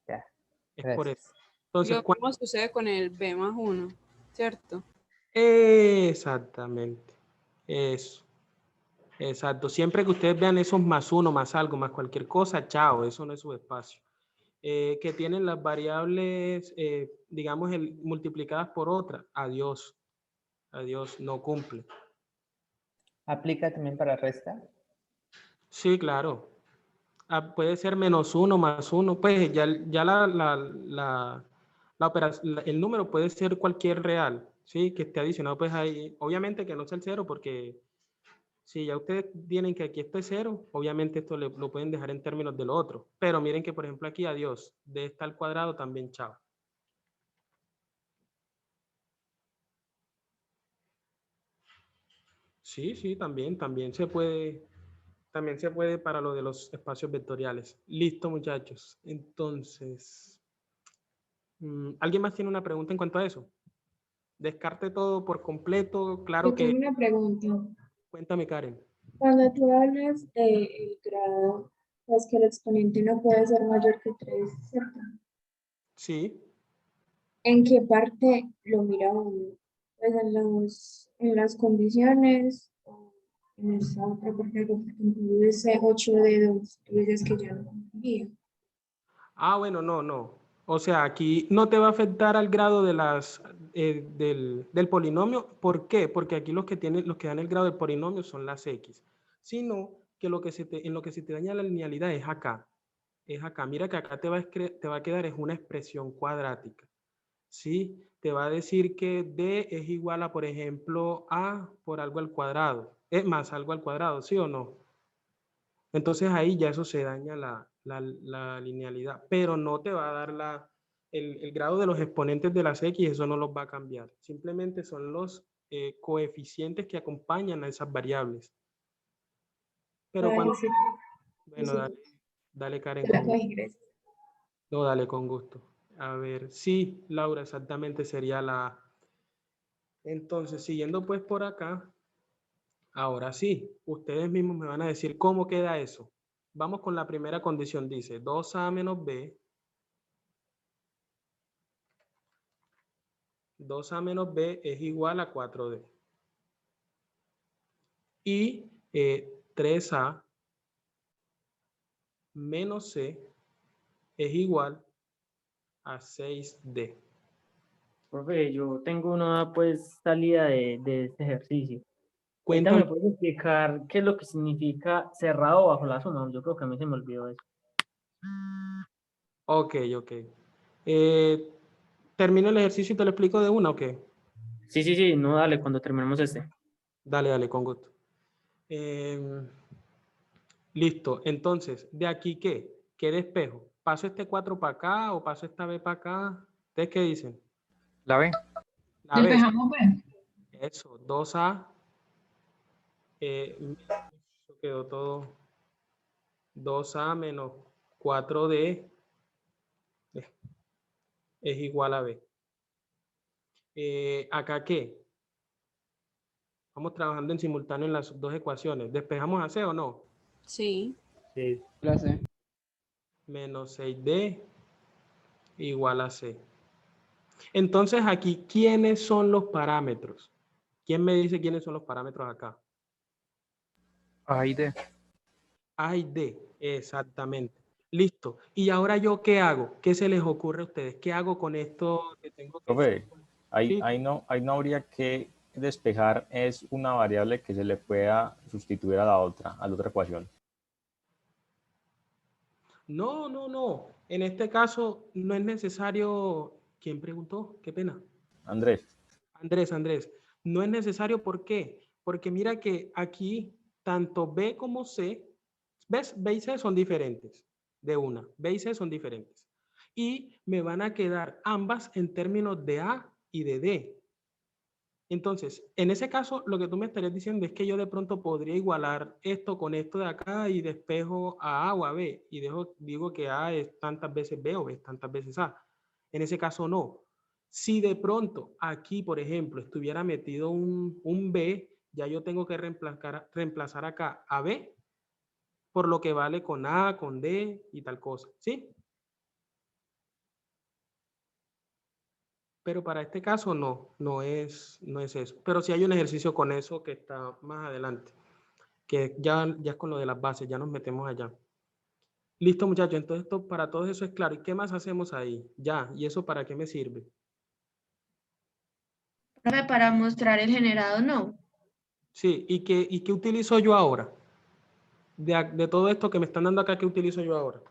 ya. Es por eso. Entonces, Lo mismo sucede con el B más 1, ¿cierto? Exactamente. Eso. Exacto. Siempre que ustedes vean esos más 1, más algo, más cualquier cosa, chao, eso no es subespacio. Que tienen las variables, digamos, multiplicadas por otra, adiós, no cumple. ¿Aplica también para resta? Sí, claro. Puede ser menos 1, más 1, pues ya la operación, el número puede ser cualquier real, ¿sí? Que esté adicionado, pues ahí, obviamente que no sea el 0, porque si ya ustedes tienen que aquí esto es 0, obviamente esto lo pueden dejar en términos de lo otro. Pero miren que, por ejemplo, aquí, adiós, de esta al cuadrado también, chao. Sí, también se puede para lo de los espacios vectoriales. Listo, muchachos. Entonces, ¿alguien más tiene una pregunta en cuanto a eso? Descarte todo por completo, claro Yo que... tengo una pregunta. Cuéntame, Karen. Cuando tú hablas del grado, pues que el exponente no puede ser mayor que 3, ¿cierto? Sí. ¿En qué parte lo mira uno? Pues en las condiciones, o en esa otra parte, porque tú dices 8 dedos, tú dices que ya no cumplía. Ah, bueno, no. O sea, aquí no te va a afectar al grado de del polinomio. ¿Por qué? Porque aquí los que dan el grado del polinomio son las x. Sino que en lo que se te daña la linealidad es acá. Es acá. Mira que acá te va a quedar es una expresión cuadrática. ¿Sí? Te va a decir que d es igual a, por ejemplo, a por algo al cuadrado. Es más algo al cuadrado, ¿sí o no? Entonces ahí ya eso se daña la linealidad, pero no te va a dar el grado de los exponentes de las x, eso no los va a cambiar. Simplemente son los coeficientes que acompañan a esas variables. Pero Ay, cuando... sí. Bueno, Sí. dale Karen. Te la cogí, gracias. No, dale con gusto. A ver, sí, Laura, exactamente sería la... Entonces, siguiendo pues por acá, ahora sí, ustedes mismos me van a decir cómo queda eso. Vamos con la primera condición, dice 2a menos b. 2a menos b es igual a 4d. Y 3a menos c es igual a 6d. Profe, yo tengo una pues salida de este ejercicio. Ahorita Cuéntame. me puedes explicar qué es lo que significa cerrado bajo la suma. Yo creo que a mí se me olvidó eso. Ok. ¿Termino el ejercicio y te lo explico de una o qué? Sí, no, dale, cuando terminemos este. Dale, con gusto. Listo, entonces, ¿de aquí qué? ¿Qué despejo? ¿Paso este 4 para acá o paso esta b para acá? ¿Ustedes qué dicen? La B. La B. Despejamos B. Eso, 2a. Eso quedó todo. 2a menos 4d es igual a b. ¿Acá qué? Vamos trabajando en simultáneo en las dos ecuaciones. ¿Despejamos a c o no? Sí. Sí. La C. Menos 6d igual a c. Entonces aquí, ¿quiénes son los parámetros? ¿Quién me dice quiénes son los parámetros acá? A y D. A y D, exactamente. Listo. ¿Y ahora yo qué hago? ¿Qué se les ocurre a ustedes? ¿Qué hago con esto que tengo que Profe, Sí. ahí no habría que despejar, es una variable que se le pueda sustituir a la otra ecuación. No. En este caso no es necesario. ¿Quién preguntó? Qué pena. Andrés. Andrés. No es necesario, ¿por qué? Porque mira que aquí tanto B como C, ¿ves? B y C son diferentes de una. B y C son diferentes. Y me van a quedar ambas en términos de A y de D. Entonces, en ese caso, lo que tú me estarías diciendo es que yo de pronto podría igualar esto con esto de acá y despejo a A o a B. Y digo que A es tantas veces B o B es tantas veces A. En ese caso, no. Si de pronto aquí, por ejemplo, estuviera metido un B, ya yo tengo que reemplazar acá a B por lo que vale con A, con D y tal cosa. ¿Sí? Pero para este caso no es eso. Pero sí hay un ejercicio con eso que está más adelante, que ya es con lo de las bases, ya nos metemos allá. Listo, muchachos, entonces para todo eso es claro. ¿Y qué más hacemos ahí? Ya, ¿y eso para qué me sirve? Profe, para mostrar el generado, no. Sí, ¿y qué utilizo yo ahora? De todo esto que me están dando acá, ¿qué utilizo yo ahora?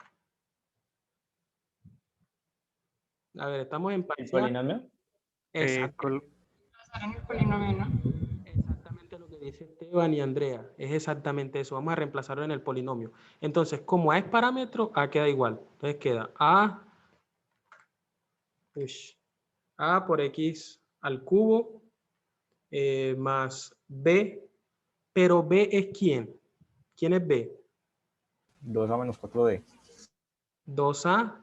A ver, estamos en ¿El parcial. polinomio? Exacto. Exactamente lo que dice Esteban y Andrea. Es exactamente eso. Vamos a reemplazarlo en el polinomio. Entonces, como A es parámetro, A queda igual. Entonces queda A por X al cubo más B. Pero B es ¿quién? ¿Quién es B? 2a menos 4d. 2a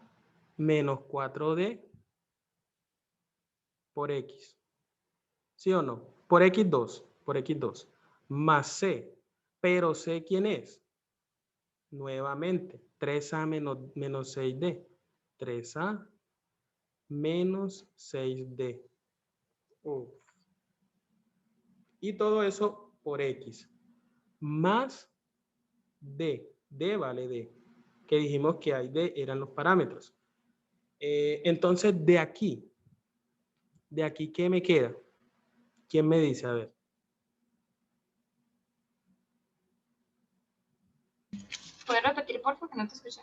menos 4d por X. ¿Sí o no? Por X2. Más C. pero sé quién es. Nuevamente, 3A menos 6D. 3A menos 6D. Uf. Y todo eso por X. Más D. D vale D. Que dijimos que hay D eran los parámetros. Entonces, de aquí, ¿qué me queda? ¿Quién me dice? A ver. ¿Puedes repetir, por favor, que no te escuché?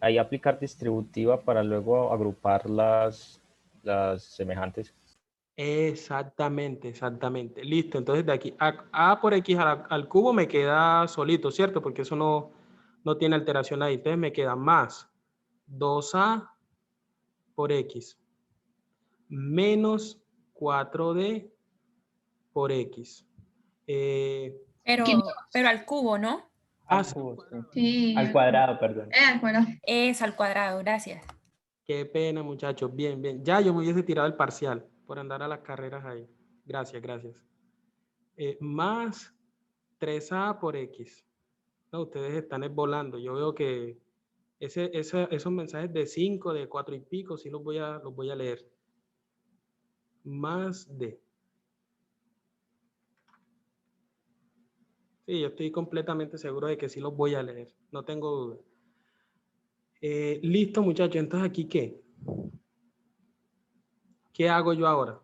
Ahí aplicar distributiva para luego agrupar las semejantes. Exactamente, exactamente. Listo, entonces de aquí A por X al cubo me queda solito, ¿cierto? Porque eso no tiene alteración ahí. Entonces me queda más 2A por X menos 4D por X. Pero al cubo, ¿no? Al cubo, Sí. Al cuadrado, perdón. Al cuadrado. Es al cuadrado, gracias. Qué pena, muchachos. Bien, bien. Ya yo me hubiese tirado el parcial por andar a las carreras ahí. Gracias, gracias. Más 3A por X. No, ustedes están volando. Yo veo que esos mensajes de 5, de 4 y pico, sí los voy a leer. Más D. Sí, yo estoy completamente seguro de que sí los voy a leer. No tengo duda. Listo, muchachos. Entonces, ¿aquí qué? ¿Qué hago yo ahora?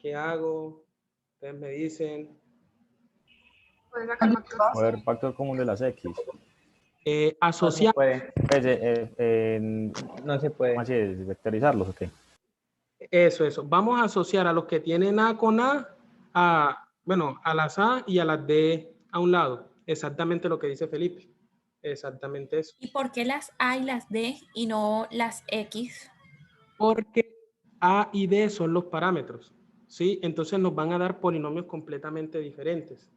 ¿Qué hago? Ustedes me dicen. Mover factor común de las X. Asociar. No se puede. ¿Cómo así? ¿Vectorizarlos o qué? Eso. Vamos a asociar a los que tienen A con A, bueno, a las A y a las D a un lado. Exactamente lo que dice Felipe. Exactamente eso. ¿Y por qué las A y las D y no las X? Porque A y D son los parámetros, ¿sí? Entonces nos van a dar polinomios completamente diferentes.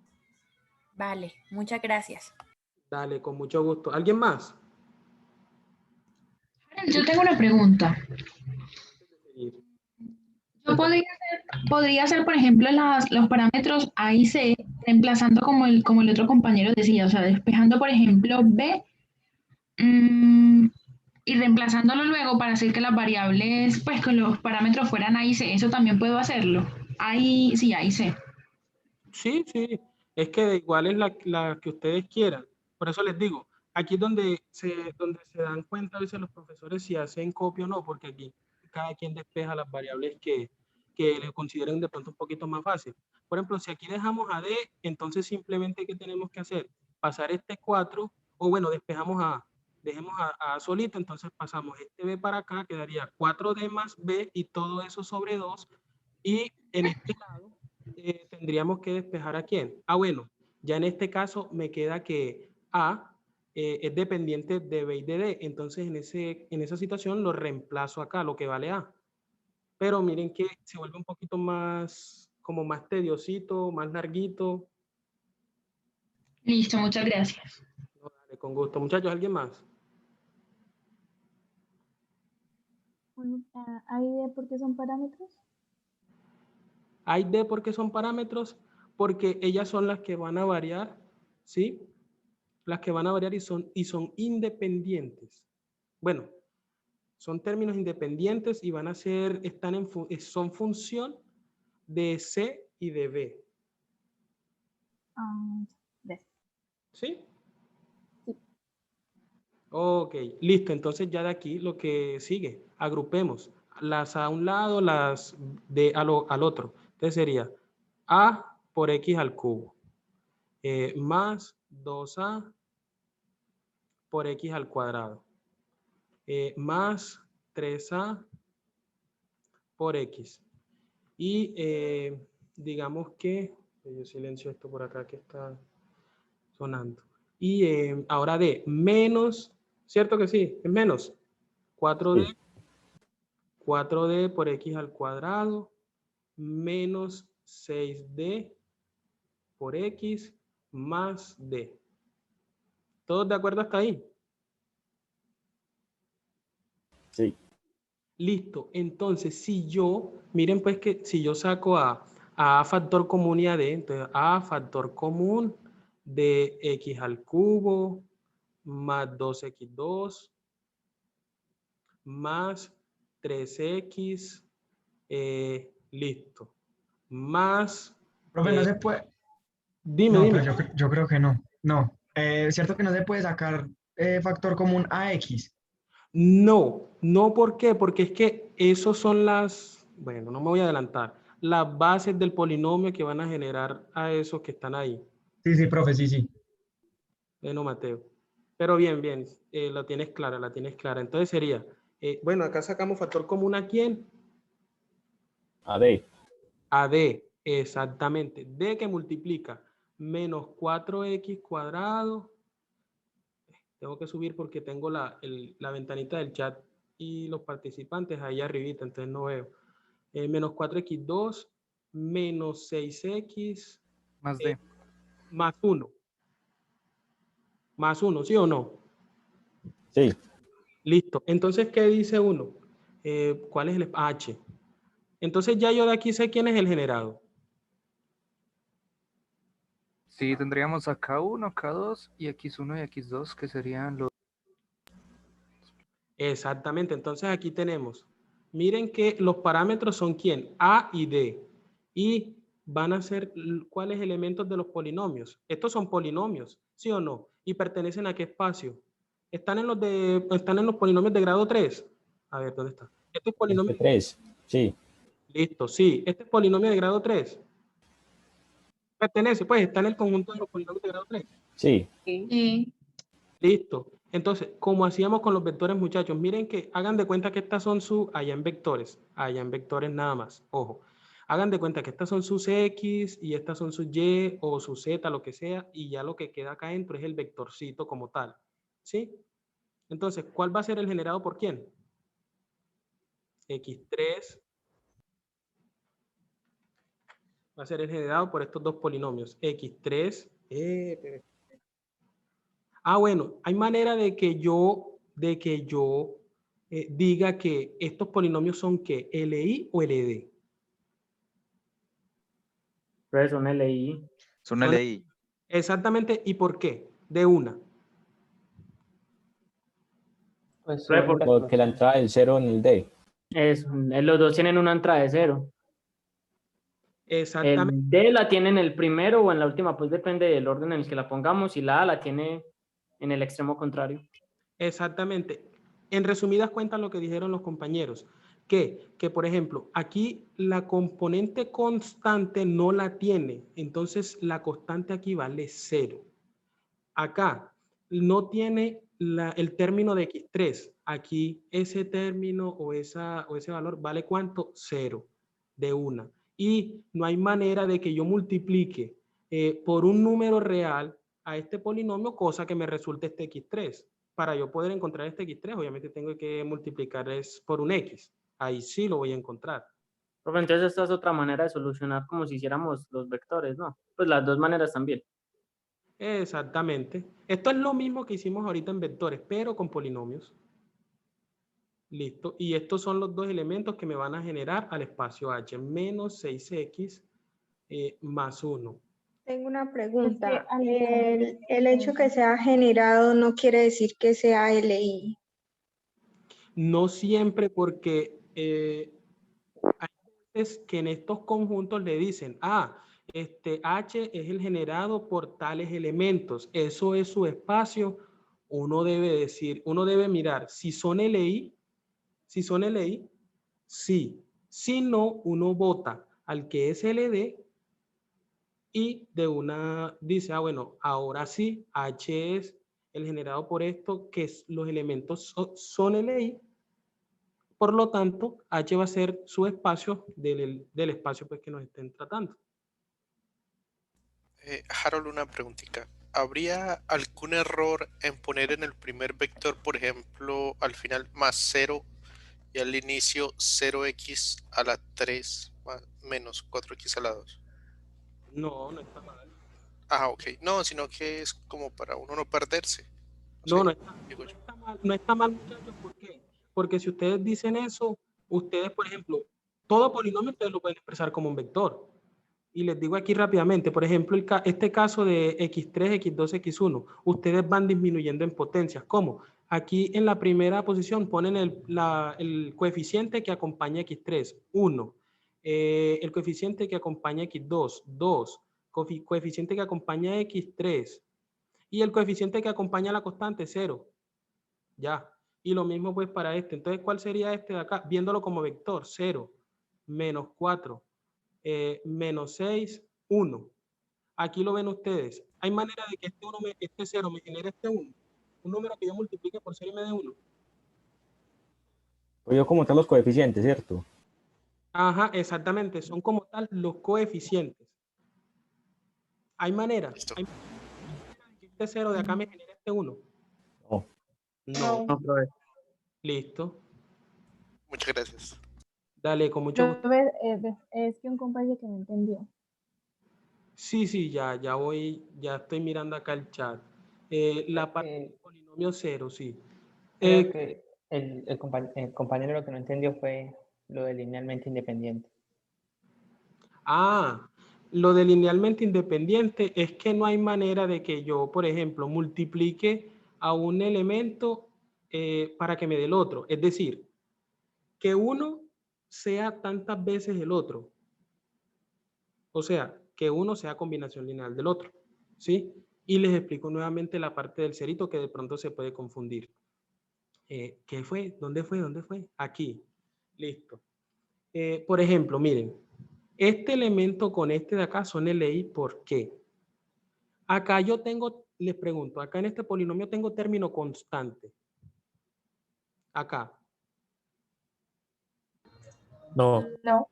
Vale, muchas gracias. Dale, con mucho gusto. ¿Alguien más? Yo tengo una pregunta. Yo podría ser, por ejemplo, los parámetros A y C, reemplazando como el otro compañero decía, o sea, despejando, por ejemplo, B, y reemplazándolo luego para hacer que las variables, pues, que los parámetros fueran A y C. Eso también puedo hacerlo. A y C. Sí. Es que igual es la que ustedes quieran. Por eso les digo, aquí es donde se dan cuenta a veces los profesores si hacen copia o no, porque aquí cada quien despeja las variables que le consideren de pronto un poquito más fácil. Por ejemplo, si aquí dejamos a D, entonces simplemente ¿qué tenemos que hacer? Pasar este 4, o bueno, despejamos a A. Dejemos a solito, entonces pasamos este B para acá, quedaría 4D más B y todo eso sobre 2. Y en este lado tendríamos que despejar ¿a quién? Bueno, ya en este caso me queda que A es dependiente de B y de D. Entonces en esa situación lo reemplazo acá, lo que vale A. Pero miren que se vuelve un poquito más, como más tediosito, más larguito. Listo, muchas gracias. No, dale, con gusto. Muchachos, ¿alguien más? ¿Hay de por qué son parámetros? Hay D porque son parámetros, porque ellas son las que van a variar, ¿sí? Las que van a variar y son independientes. Bueno, son términos independientes y van a ser, son función de C y de B. D. ¿Sí? Sí. Ok, listo. Entonces ya de aquí lo que sigue, agrupemos las a un lado, las D al otro. Entonces sería A por X al cubo más 2A por X al cuadrado más 3A por X. Y digamos que, yo silencio esto por acá que está sonando. Y ahora D, menos, ¿cierto que sí? Es menos 4D, sí. 4D por X al cuadrado menos 6D por X más D. ¿Todos de acuerdo hasta ahí? Sí. Listo. Entonces, si yo, miren pues que si yo saco a factor común y a D, entonces a factor común de x al cubo más 2x2 más 3x, listo. Más... Profe, no se puede. Dime, No, dime. pero yo creo que no. No. ¿Cierto que no se puede sacar factor común a X? No, no, ¿por qué? Porque es que esos son las, bueno, no me voy a adelantar, las bases del polinomio que van a generar a esos que están ahí. Sí, sí, profe, sí, sí. Bueno, Mateo. Pero bien, bien, la tienes clara, la tienes clara. Entonces sería, bueno, acá sacamos factor común ¿a quién? A D. A D, exactamente. D que multiplica menos 4x cuadrado. Tengo que subir porque tengo la ventanita del chat y los participantes ahí arribita, entonces no veo. Menos 4x2 menos 6x Más D. Más 1. Más 1, ¿sí o no? Sí. Listo. Entonces, ¿qué dice uno? ¿Cuál es el H? Entonces ya yo de aquí sé quién es el generado. Sí, tendríamos a K1, K2 y X1 y X2, que serían los... Exactamente. Entonces aquí tenemos. Miren que los parámetros son quién? A y D. Y van a ser cuáles elementos de los polinomios. Estos son polinomios, ¿sí o no? ¿Y pertenecen a qué espacio? ¿Están en los polinomios de grado 3? A ver, ¿dónde está? ¿Este es polinomio? 3, sí. Listo, sí. ¿Este es polinomio de grado 3? Pertenece, pues, está en el conjunto de los polinomios de grado 3. Sí. Sí. Listo. Entonces, como hacíamos con los vectores, muchachos, miren que hagan de cuenta que estas son allá en vectores nada más, ojo. Hagan de cuenta que estas son sus X y estas son sus Y o su Z, lo que sea, y ya lo que queda acá adentro es el vectorcito como tal, ¿sí? Entonces, ¿cuál va a ser el generado por quién? X3 va a ser el generado por estos dos polinomios, X3, bueno, hay manera de que yo diga que estos polinomios son ¿qué? ¿LI o LD? Pues son LI. Son LI. Exactamente, ¿y por qué? De una. Pues Porque la entrada del 0 en el D. Los dos tienen una entrada de 0. Exactamente. El D la tiene en el primero o en la última, pues depende del orden en el que la pongamos, y la A la tiene en el extremo contrario. Exactamente. En resumidas cuentas, lo que dijeron los compañeros, que por ejemplo, aquí la componente constante no la tiene, entonces la constante aquí vale 0. Acá no tiene el término de X3. Aquí ese término o ese valor vale ¿cuánto? 0 de una. Y no hay manera de que yo multiplique por un número real a este polinomio, cosa que me resulte este X3. Para yo poder encontrar este X3, obviamente tengo que multiplicar por un X. Ahí sí lo voy a encontrar. Profe, entonces esta es otra manera de solucionar como si hiciéramos los vectores, ¿no? Pues las dos maneras también. Exactamente. Esto es lo mismo que hicimos ahorita en vectores, pero con polinomios. Listo. Y estos son los dos elementos que me van a generar al espacio H, menos 6x más 1. Tengo una pregunta. El hecho que sea generado no quiere decir que sea LI. No siempre, porque hay veces que en estos conjuntos le dicen, H es el generado por tales elementos. Eso es su espacio. Uno debe mirar si son LI. Si son LI, sí. Si no, uno vota al que es LD y de una dice, bueno, ahora sí, H es el generado por esto, que los elementos son LI. Por lo tanto, H va a ser su espacio del espacio pues, que nos estén tratando. Harold, una preguntita. ¿Habría algún error en poner en el primer vector, por ejemplo, al final más 0 y al inicio 0x a la 3 menos 4x a la 2? No, no está mal. Ok. No, sino que es como para uno no perderse. No está mal, muchachos. ¿Por qué? Porque si ustedes dicen eso, ustedes, por ejemplo, todo polinomio ustedes lo pueden expresar como un vector. Y les digo aquí rápidamente, por ejemplo, este caso de x3, x2, x1, ustedes van disminuyendo en potencias. ¿Cómo? Aquí en la primera posición ponen el coeficiente que acompaña x3, 1. El coeficiente que acompaña x2, 2. Coeficiente que acompaña x3. Y el coeficiente que acompaña la constante, 0. Ya. Y lo mismo pues para este. Entonces, ¿cuál sería este de acá? Viéndolo como vector, 0, menos 4, menos 6, 1. Aquí lo ven ustedes. ¿Hay manera de que este 0 me genere este 1? Un número que yo multiplique por 0 y me dé 1. Pues yo como tal los coeficientes, ¿cierto? Ajá, exactamente. Son como tal los coeficientes. ¿Hay manera? ¿Hay manera de que este 0 de acá me genere este 1? No. No. No, profe. Listo. Muchas gracias. Dale, con mucho gusto. Es que un compañero que no entendió. Sí, ya estoy mirando acá el chat. La parte del polinomio 0, sí. Creo que el compañero lo que no entendió fue lo de linealmente independiente. Lo de linealmente independiente es que no hay manera de que yo, por ejemplo, multiplique a un elemento para que me dé el otro. Es decir, que uno sea tantas veces el otro. O sea, que uno sea combinación lineal del otro. ¿Sí? Y les explico nuevamente la parte del cerito que de pronto se puede confundir. ¿Qué fue? ¿Dónde fue? ¿Dónde fue? Aquí. Listo. Por ejemplo, miren. Este elemento con este de acá son LI, ¿por qué? Acá yo tengo, les pregunto, acá en este polinomio tengo término constante. Acá. No. No.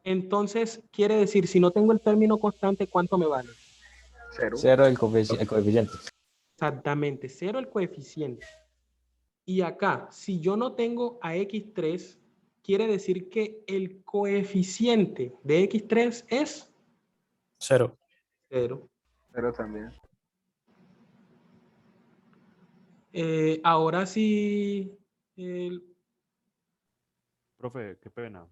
Entonces, quiere decir, si no tengo el término constante, ¿cuánto me vale? 0 el coeficiente. Exactamente, 0 el coeficiente. Y acá, si yo no tengo a x3, quiere decir que el coeficiente de x3 es 0. 0. 0 también. Ahora sí. Profe, qué pena.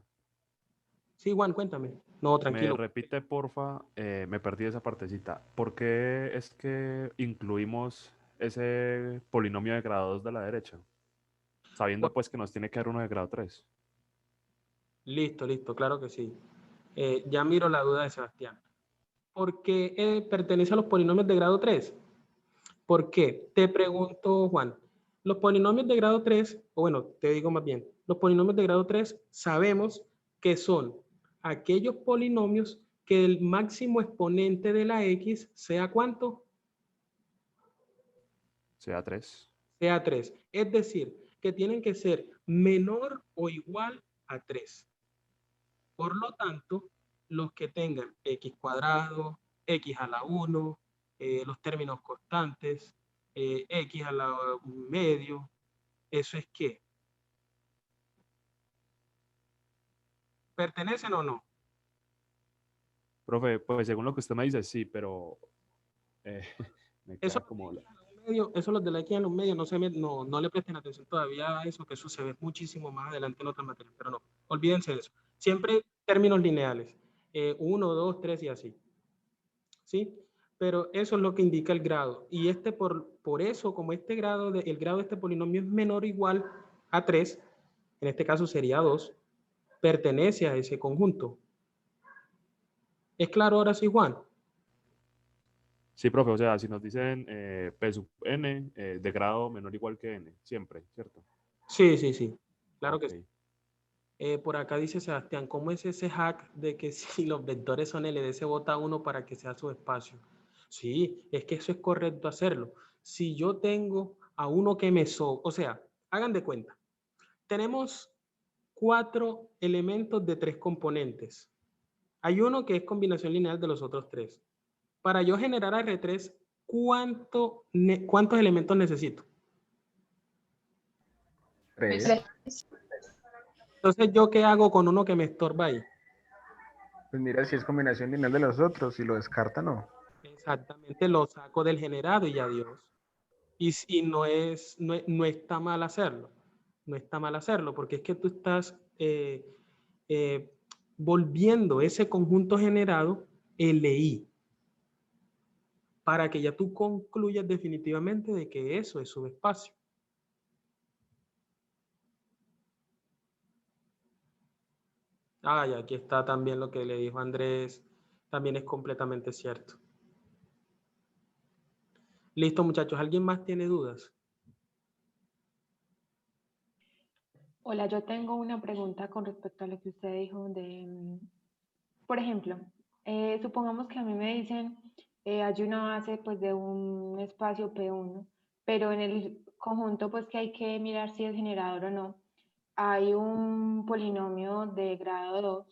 Sí, Juan, cuéntame. No, tranquilo. Me repite, porfa, me perdí esa partecita. ¿Por qué es que incluimos ese polinomio de grado 2 de la derecha? Sabiendo pues que nos tiene que dar uno de grado 3. Listo, claro que sí. Ya miro la duda de Sebastián. ¿Por qué pertenece a los polinomios de grado 3? ¿Por qué? Te pregunto, Juan. Los polinomios de grado 3, o bueno, te digo más bien, los polinomios de grado 3 sabemos que son aquellos polinomios que el máximo exponente de la x sea ¿cuánto? Sea 3. Sea 3. Es decir, que tienen que ser menor o igual a 3. Por lo tanto, los que tengan x cuadrado, x a la 1, los términos constantes, x a la medio, ¿eso es qué? ¿Pertenecen o no? Profe, pues según lo que usted me dice, sí, pero me queda Eso, como... eso los de la x a los medios no le presten atención todavía a eso, que eso se ve muchísimo más adelante en otras materias, pero no, olvídense de eso. Siempre términos lineales, 1, 2, 3 y así. ¿Sí? Pero eso es lo que indica el grado. Y por eso, como el grado de este polinomio es menor o igual a 3, en este caso sería 2, pertenece a ese conjunto. ¿Es claro ahora sí, Juan? Sí, profe, o sea, si nos dicen P sub n de grado menor o igual que n, siempre, ¿cierto? Sí. Claro que sí. Por acá dice Sebastián, ¿cómo es ese hack de que si los vectores son LD se vota uno para que sea su espacio? Sí, es que eso es correcto hacerlo. Si yo tengo a uno que me sobra, o sea, hagan de cuenta. Tenemos 4 elementos de 3 componentes. Hay uno que es combinación lineal de los otros 3. Para yo generar R3, ¿cuántos elementos necesito? 3. Entonces, ¿yo qué hago con uno que me estorba ahí? Pues mira, si es combinación lineal de los otros, si lo descarta, no. Exactamente, lo saco del generado y adiós. Y no está mal hacerlo. No está mal hacerlo, porque es que tú estás volviendo ese conjunto generado LI, para que ya tú concluyas definitivamente de que eso es subespacio. Ah, y aquí está también lo que le dijo Andrés, también es completamente cierto. Listo, muchachos, ¿alguien más tiene dudas? Hola, yo tengo una pregunta con respecto a lo que usted dijo de, por ejemplo, supongamos que a mí me dicen, hay una base pues de un espacio P1, pero en el conjunto pues que hay que mirar si es generador o no, hay un polinomio de grado 2,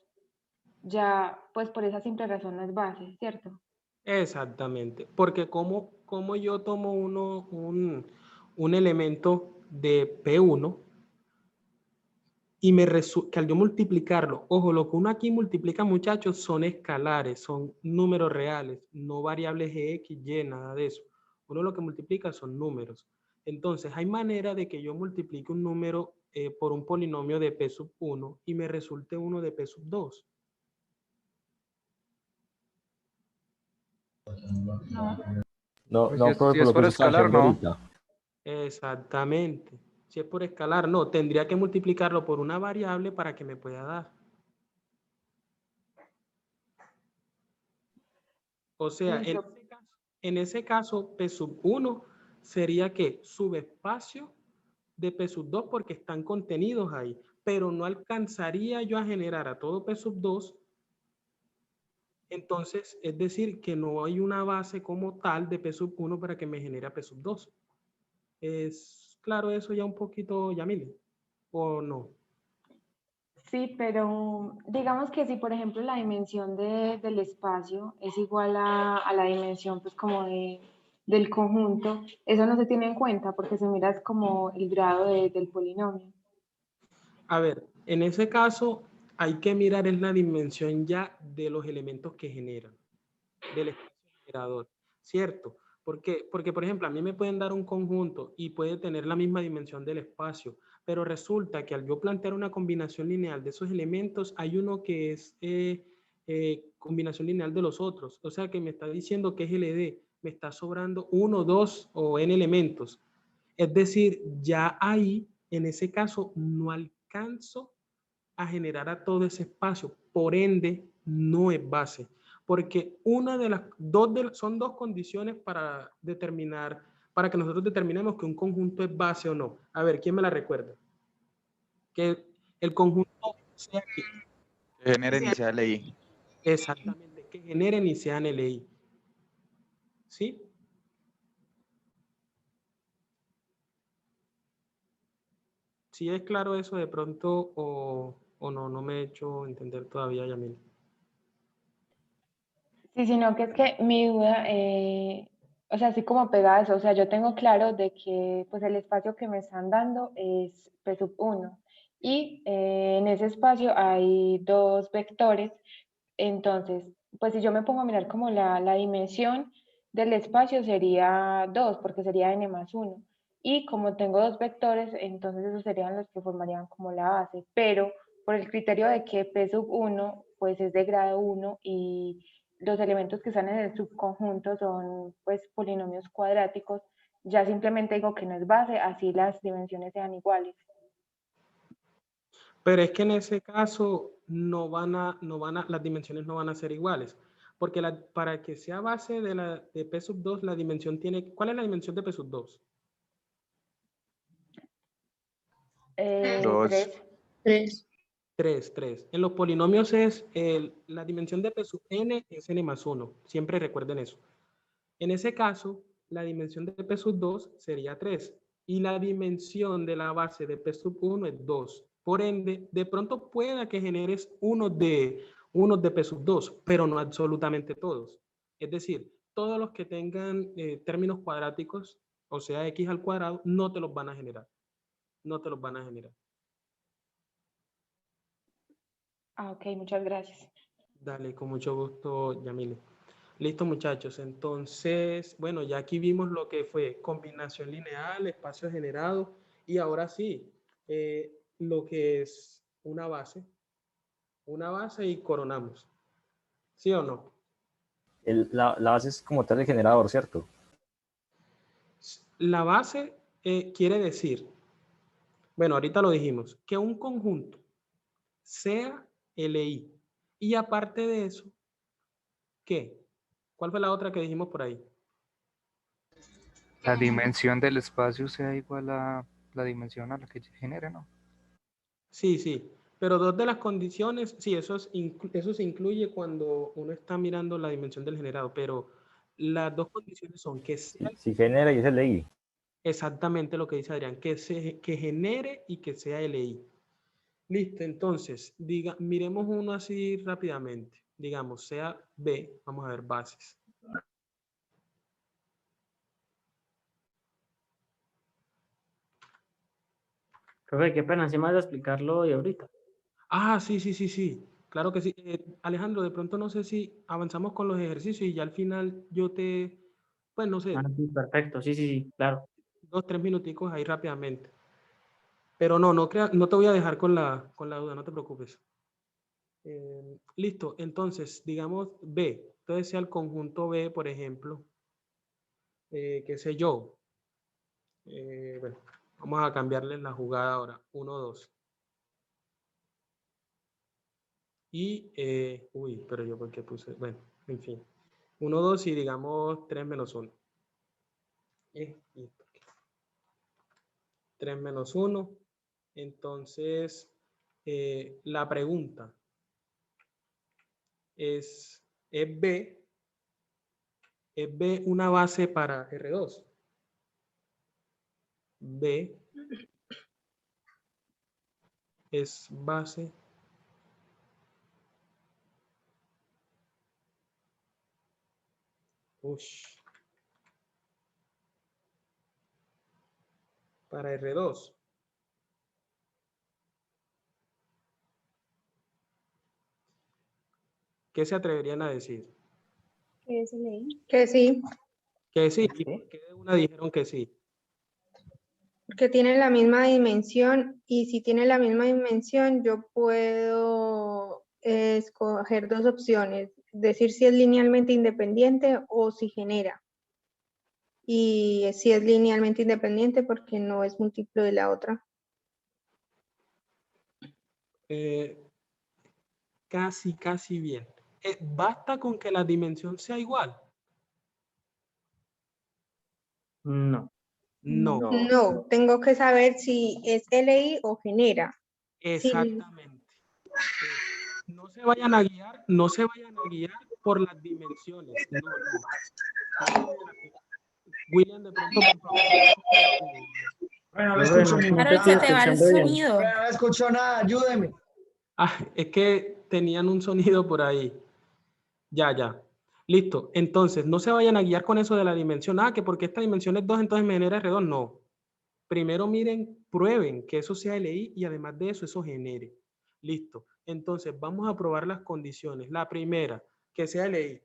ya pues por esa simple razón no es base, ¿cierto? Exactamente, porque como yo tomo un elemento de P1 y que al yo multiplicarlo, ojo, lo que uno aquí multiplica, muchachos, son escalares, son números reales, no variables X, Y, nada de eso. Uno lo que multiplica son números. Entonces, hay manera de que yo multiplique un número por un polinomio de P sub 1 y me resulte uno de P sub 2. No, Pues no, si profe, es por lo que por se está escalar, haciendo no. ahorita. Exactamente. Si es por escalar, no, tendría que multiplicarlo por una variable para que me pueda dar. O sea, en ese caso, P sub 1 sería que subespacio de P sub 2 porque están contenidos ahí, pero no alcanzaría yo a generar a todo P sub 2. Entonces, es decir, que no hay una base como tal de P sub 1 para que me genere a P sub 2. ¿Es claro eso ya un poquito, Yamile? ¿O no? Sí, pero digamos que si por ejemplo la dimensión del espacio es igual a la dimensión pues como del conjunto, eso no se tiene en cuenta porque se mira es como el grado del polinomio. A ver, en ese caso hay que mirar en la dimensión ya de los elementos que generan, del espacio generador, ¿cierto? Porque, por ejemplo, a mí me pueden dar un conjunto y puede tener la misma dimensión del espacio, pero resulta que al yo plantear una combinación lineal de esos elementos, hay uno que es combinación lineal de los otros, o sea que me está diciendo que es LD, me está sobrando 1, 2 o n elementos. Es decir, ya ahí, en ese caso, no alcanzo a generar a todo ese espacio, por ende, no es base. Porque una de las son dos condiciones para determinar, para que nosotros determinemos que un conjunto es base o no. A ver, ¿quién me la recuerda? Que el conjunto sea que Generen y sea LI. exactamente, que generen y sean LI. ¿Sí? ¿Sí es claro eso de pronto o no? No me he hecho entender todavía, Yamil. Sí, sino que es que mi duda, o sea, así como pegada a eso, o sea, yo tengo claro de que pues el espacio que me están dando es P sub 1 y en ese espacio hay dos vectores, entonces, pues si yo me pongo a mirar como la dimensión del espacio sería 2, porque sería n más 1, y como tengo dos vectores, entonces esos serían los que formarían como la base, pero por el criterio de que P sub 1 pues es de grado 1 y los elementos que están en el subconjunto son pues polinomios cuadráticos, ya simplemente digo que no es base, así las dimensiones sean iguales. Pero es que en ese caso las dimensiones no van a ser iguales, porque para que sea base de P sub 2, la dimensión tiene, ¿cuál es la dimensión de P sub 2? 3. 3. En los polinomios es, la dimensión de P sub n es n más 1. Siempre recuerden eso. En ese caso, la dimensión de P sub 2 sería 3. Y la dimensión de la base de P sub 1 es 2. Por ende, de pronto pueda que generes unos de P sub 2, pero no absolutamente todos. Es decir, todos los que tengan términos cuadráticos, o sea, x al cuadrado, no te los van a generar. No te los van a generar. Ah, ok, muchas gracias. Dale, con mucho gusto, Yamile. Listo, muchachos. Entonces, bueno, ya aquí vimos lo que fue combinación lineal, espacio generado, y ahora sí, lo que es una base y coronamos. ¿Sí o no? La base es como tal el generador, ¿cierto? La base quiere decir, bueno, ahorita lo dijimos, que un conjunto sea LI. Y aparte de eso, ¿qué? ¿Cuál fue la otra que dijimos por ahí? La dimensión del espacio sea igual a la dimensión a la que genere, ¿no? Sí, sí. Pero dos de las condiciones, sí, eso se incluye cuando uno está mirando la dimensión del generado, pero las dos condiciones son que sea Si genera y es LI. exactamente lo que dice Adrián, que genere y que sea LI. Listo, entonces, miremos uno así rápidamente. Digamos, sea B, vamos a ver bases. Profe, qué pena, encima de explicarlo y ahorita. Ah, sí, sí, sí, sí. Claro que sí. Alejandro, de pronto no sé si avanzamos con los ejercicios y ya al final yo pues no sé. Ah, sí, perfecto, sí, sí, sí, claro. 2, 3 minuticos ahí rápidamente. Pero no te voy a dejar con la duda, no te preocupes. Listo, entonces, digamos B. Entonces sea el conjunto B, por ejemplo, qué sé yo. Bueno, vamos a cambiarle la jugada ahora. 1, 2. Y, pero yo por qué puse, bueno, en fin. 1, 2 y digamos 3 menos 1. 3 menos 1. Entonces, la pregunta ¿es B una base para R2? B es base para R2. ¿Qué se atreverían a decir? Que sí leí. Que sí, Que sí. ¿Y por qué de una dijeron que sí? porque tienen la misma dimensión y si tienen la misma dimensión yo puedo escoger dos opciones, decir si es linealmente independiente o si genera. Y si es linealmente independiente porque no es múltiplo de la otra. Casi bien. ¿Basta con que la dimensión sea igual? No. No. No, tengo que saber si es LI o genera. Exactamente. No se vayan a guiar por las dimensiones. No. William, de pronto, por favor. Bueno, no escucho ni Harold, se te va el sonido. No escucho nada, ayúdeme. Es que tenían un sonido por ahí. Ya. Listo. Entonces, no se vayan a guiar con eso de la dimensión. Que porque esta dimensión es 2, entonces me genera R2. No. Primero miren, prueben que eso sea LI y además de eso genere. Listo. Entonces, vamos a probar las condiciones. La primera, que sea LI.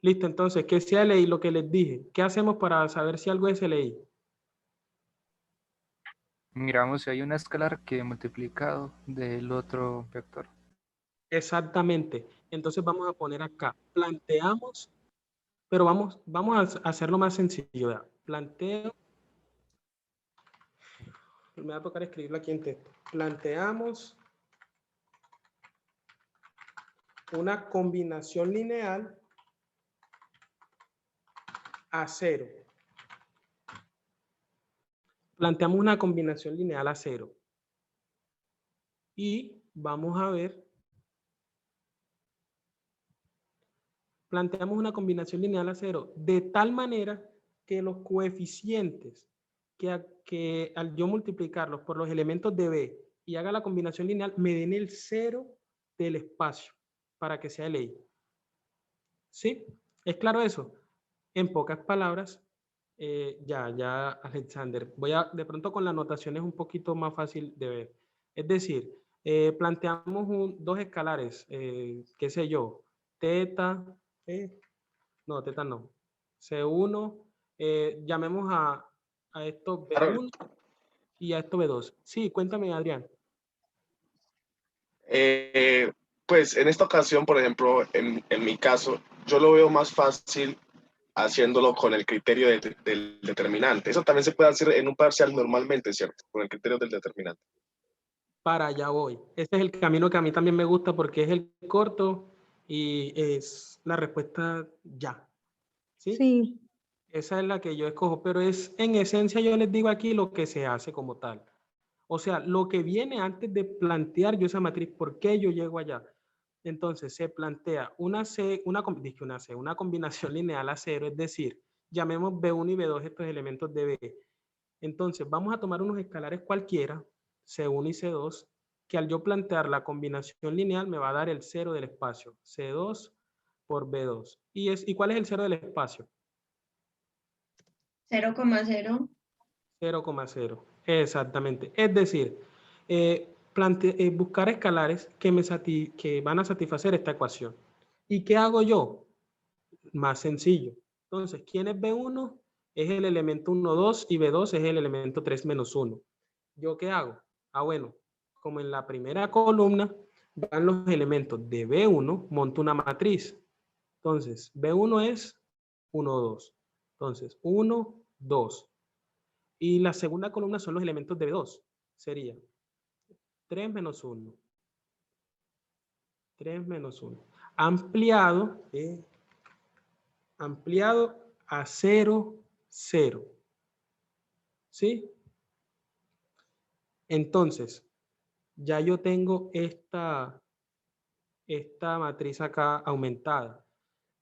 Listo, entonces, que sea LI, lo que les dije. ¿Qué hacemos para saber si algo es LI? Miramos si hay una escalar que multiplicado del otro vector. Exactamente. Entonces vamos a poner acá. Planteamos, pero vamos a hacerlo más sencillo. ¿Ya? Planteo. Me va a tocar escribirlo aquí en texto. Planteamos una combinación lineal a 0. Planteamos una combinación lineal a 0. Y vamos a ver. Planteamos una combinación lineal a 0 de tal manera que los coeficientes que al yo multiplicarlos por los elementos de B y haga la combinación lineal me den el 0 del espacio para que sea LI. ¿Sí? ¿Es claro eso? En pocas palabras, ya, Alexander. De pronto con la notación es un poquito más fácil de ver. Es decir, planteamos dos escalares, qué sé yo, teta, teta no, C1, llamemos a esto B1 y a esto B2. Sí, cuéntame, Adrián. Pues en esta ocasión, por ejemplo, en mi caso, yo lo veo más fácil haciéndolo con el criterio del determinante. Eso también se puede hacer en un parcial normalmente, ¿cierto? Con el criterio del determinante. Para allá voy. Este es el camino que a mí también me gusta porque es el corto y es la respuesta ya. ¿Sí? Sí. Esa es la que yo escojo, pero es en esencia, yo les digo aquí lo que se hace como tal. O sea, lo que viene antes de plantear yo esa matriz, ¿por qué yo llego allá? Entonces se plantea una combinación lineal a cero, es decir, llamemos B1 y B2 estos elementos de B. Entonces vamos a tomar unos escalares cualquiera, C1 y C2, que al yo plantear la combinación lineal me va a dar el cero del espacio, C2 por B2. ¿Y cuál es el cero del espacio? 0,0. 0,0, exactamente. Es decir, buscar escalares que van a satisfacer esta ecuación. ¿Y qué hago yo? Más sencillo. Entonces, ¿quién es B1? Es el elemento 1, 2 y B2 es el elemento 3 menos 1. ¿Yo qué hago? Bueno, como en la primera columna van los elementos de B1, monto una matriz. Entonces, B1 es 1, 2. Entonces, 1, 2. Y la segunda columna son los elementos de B2. Sería 3 menos 1. 3 menos 1. Ampliado a 0, 0. ¿Sí? Entonces, ya yo tengo esta matriz acá aumentada.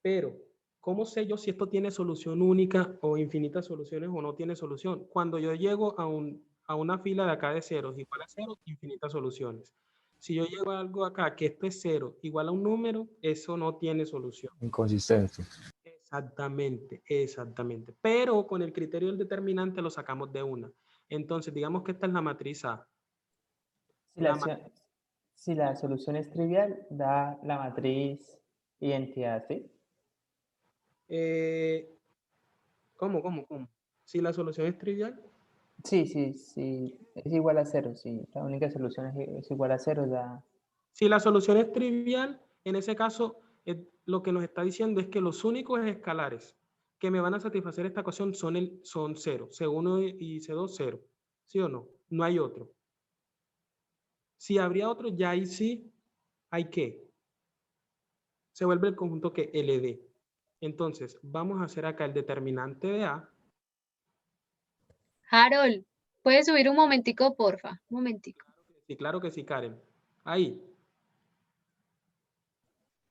Pero, ¿cómo sé yo si esto tiene solución única o infinitas soluciones o no tiene solución? Cuando yo llego a una fila de acá de ceros igual a 0, infinitas soluciones. Si yo llego a algo acá que esto es 0 igual a un número, eso no tiene solución. Inconsistencia. Exactamente, exactamente. Pero con el criterio del determinante lo sacamos de una. Entonces, digamos que esta es la matriz A. Si la solución es trivial, da la matriz identidad, ¿sí? ¿Cómo? Si la solución es trivial. Sí, es igual a 0, sí. La única solución es igual a 0, da... Si la solución es trivial, en ese caso, lo que nos está diciendo es que los únicos escalares que me van a satisfacer esta ecuación son 0. C1 y C2, 0. ¿Sí o no? No hay otro. Si habría otro, ya ahí sí hay que. Se vuelve el conjunto que LD. Entonces, vamos a hacer acá el determinante de A. Harold, ¿puedes subir un momentico, porfa? Un momentico. Sí, claro que sí, Karen. Ahí.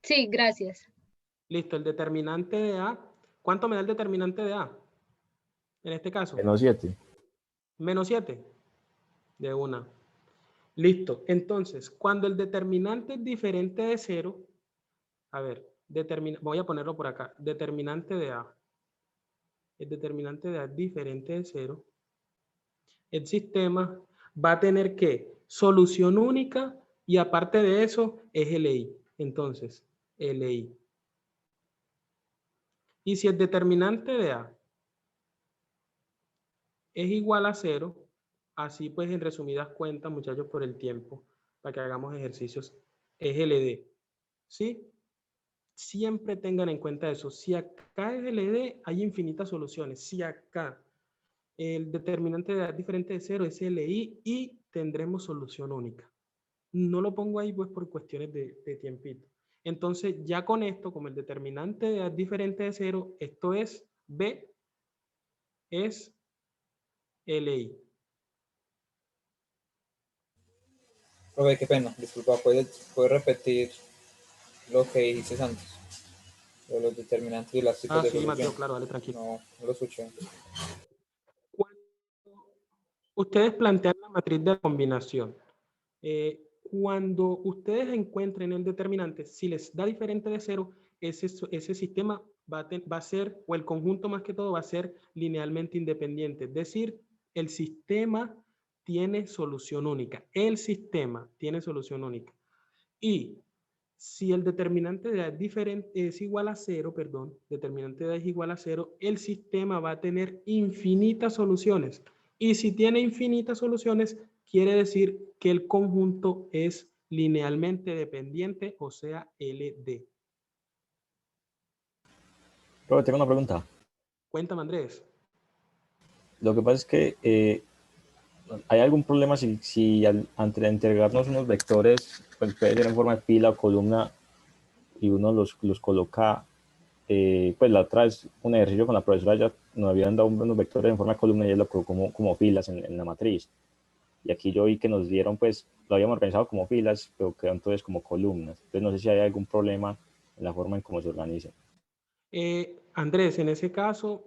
Sí, gracias. Listo, el determinante de A. ¿Cuánto me da el determinante de A? En este caso. Menos 7. Menos 7. De una. Listo. Entonces, cuando el determinante es diferente de 0, a ver, voy a ponerlo por acá. Determinante de A. El determinante de A es diferente de 0. El sistema va a tener que solución única y aparte de eso es LI. Entonces, LI. Y si el determinante de A es igual a 0, así pues en resumidas cuentas, muchachos, por el tiempo, para que hagamos ejercicios, es LD. ¿Sí? Siempre tengan en cuenta eso. Si acá es LD, hay infinitas soluciones. Si acá el determinante de A es diferente de 0, es LI y tendremos solución única. No lo pongo ahí pues por cuestiones de tiempito. Entonces ya con esto, como el determinante de A es diferente de 0, esto es B, es LI. Profe, qué pena, disculpa, ¿puedes repetir lo que dijiste antes? De los determinantes y las tipos de sí, solución. Mateo, claro, dale, tranquilo. No lo escuché. Ustedes plantean la matriz de combinación. Cuando ustedes encuentren el determinante, si les da diferente de 0, ese sistema va a ser, o el conjunto más que todo, va a ser linealmente independiente. Es decir, el sistema tiene solución única. El sistema tiene solución única. Y si el determinante de A es igual a 0, determinante de A es igual a 0, el sistema va a tener infinitas soluciones. Y si tiene infinitas soluciones, quiere decir que el conjunto es linealmente dependiente, o sea, LD. Pero tengo una pregunta. Cuéntame, Andrés. Lo que pasa es que ¿hay algún problema si antes de integrarnos unos vectores, pues puede ser en forma de fila o columna, y uno los coloca, pues la otra vez un ejercicio con la profesora ya nos habían dado unos vectores en forma de columna y ella lo colocó como filas en la matriz. Y aquí yo vi que nos dieron, pues lo habíamos organizado como filas, pero quedó entonces como columnas. Entonces no sé si hay algún problema en la forma en cómo se organiza. Andrés, en ese caso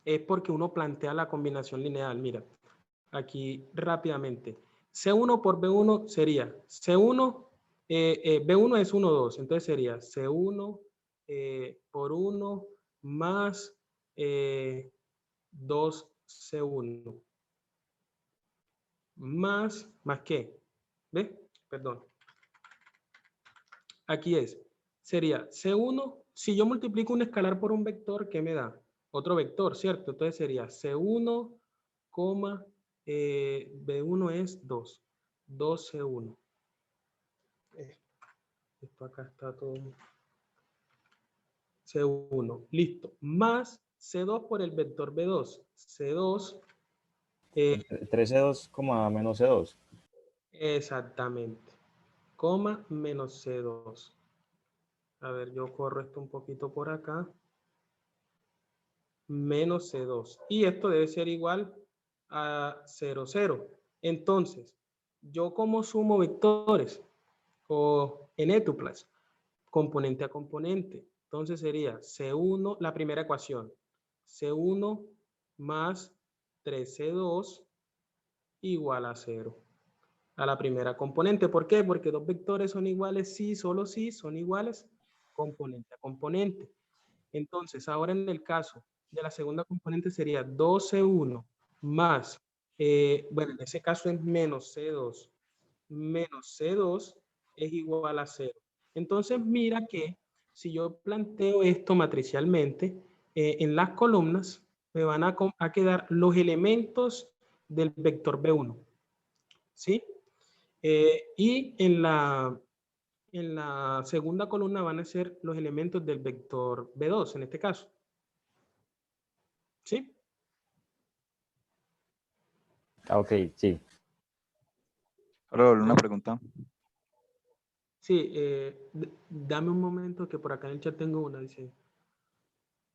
es porque uno plantea la combinación lineal. Mira, aquí rápidamente. C1 por B1 sería C1, B1 es 1, 2, entonces sería C1 por 1 más 2C1. ¿Más qué? ¿Ves? Perdón. Aquí sería C1, si yo multiplico un escalar por un vector, ¿qué me da? Otro vector, ¿cierto? Entonces sería C1, B1 es 2, 2C1. Esto acá está todo. C1, listo. Más C2 por el vector B2. C2. 3C2, menos C2. Exactamente. Coma menos C2. A ver, yo corro esto un poquito por acá. Menos C2. Y esto debe ser igual a 0, 0. Entonces, yo como sumo vectores o en etuplas, componente a componente. Entonces sería C1, la primera ecuación, C1 más 3C2 igual a 0. A la primera componente. ¿Por qué? Porque dos vectores son iguales si, solo si son iguales componente a componente. Entonces, ahora en el caso de la segunda componente sería 2C1 más, bueno, en ese caso es menos C2. Menos C2 es igual a 0. Entonces, mira que si yo planteo esto matricialmente, en las columnas me van a quedar los elementos del vector B1. ¿Sí? Y en la segunda columna van a ser los elementos del vector B2, en este caso. ¿Sí? Ah, ok, sí. Ahora una pregunta. Sí, dame un momento que por acá en el chat tengo una, dice.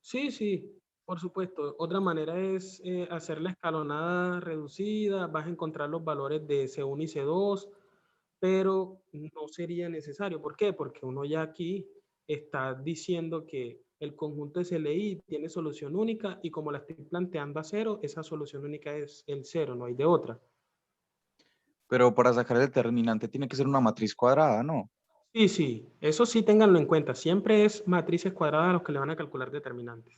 Sí, sí, por supuesto. Otra manera es hacer la escalonada reducida, vas a encontrar los valores de C1 y C2, pero no sería necesario. ¿Por qué? Porque uno ya aquí está diciendo que el conjunto SLI tiene solución única y como la estoy planteando a 0, esa solución única es el 0, no hay de otra. Pero para sacar el determinante tiene que ser una matriz cuadrada, ¿no? Sí, sí, eso sí ténganlo en cuenta. Siempre es matrices cuadradas a los que le van a calcular determinantes.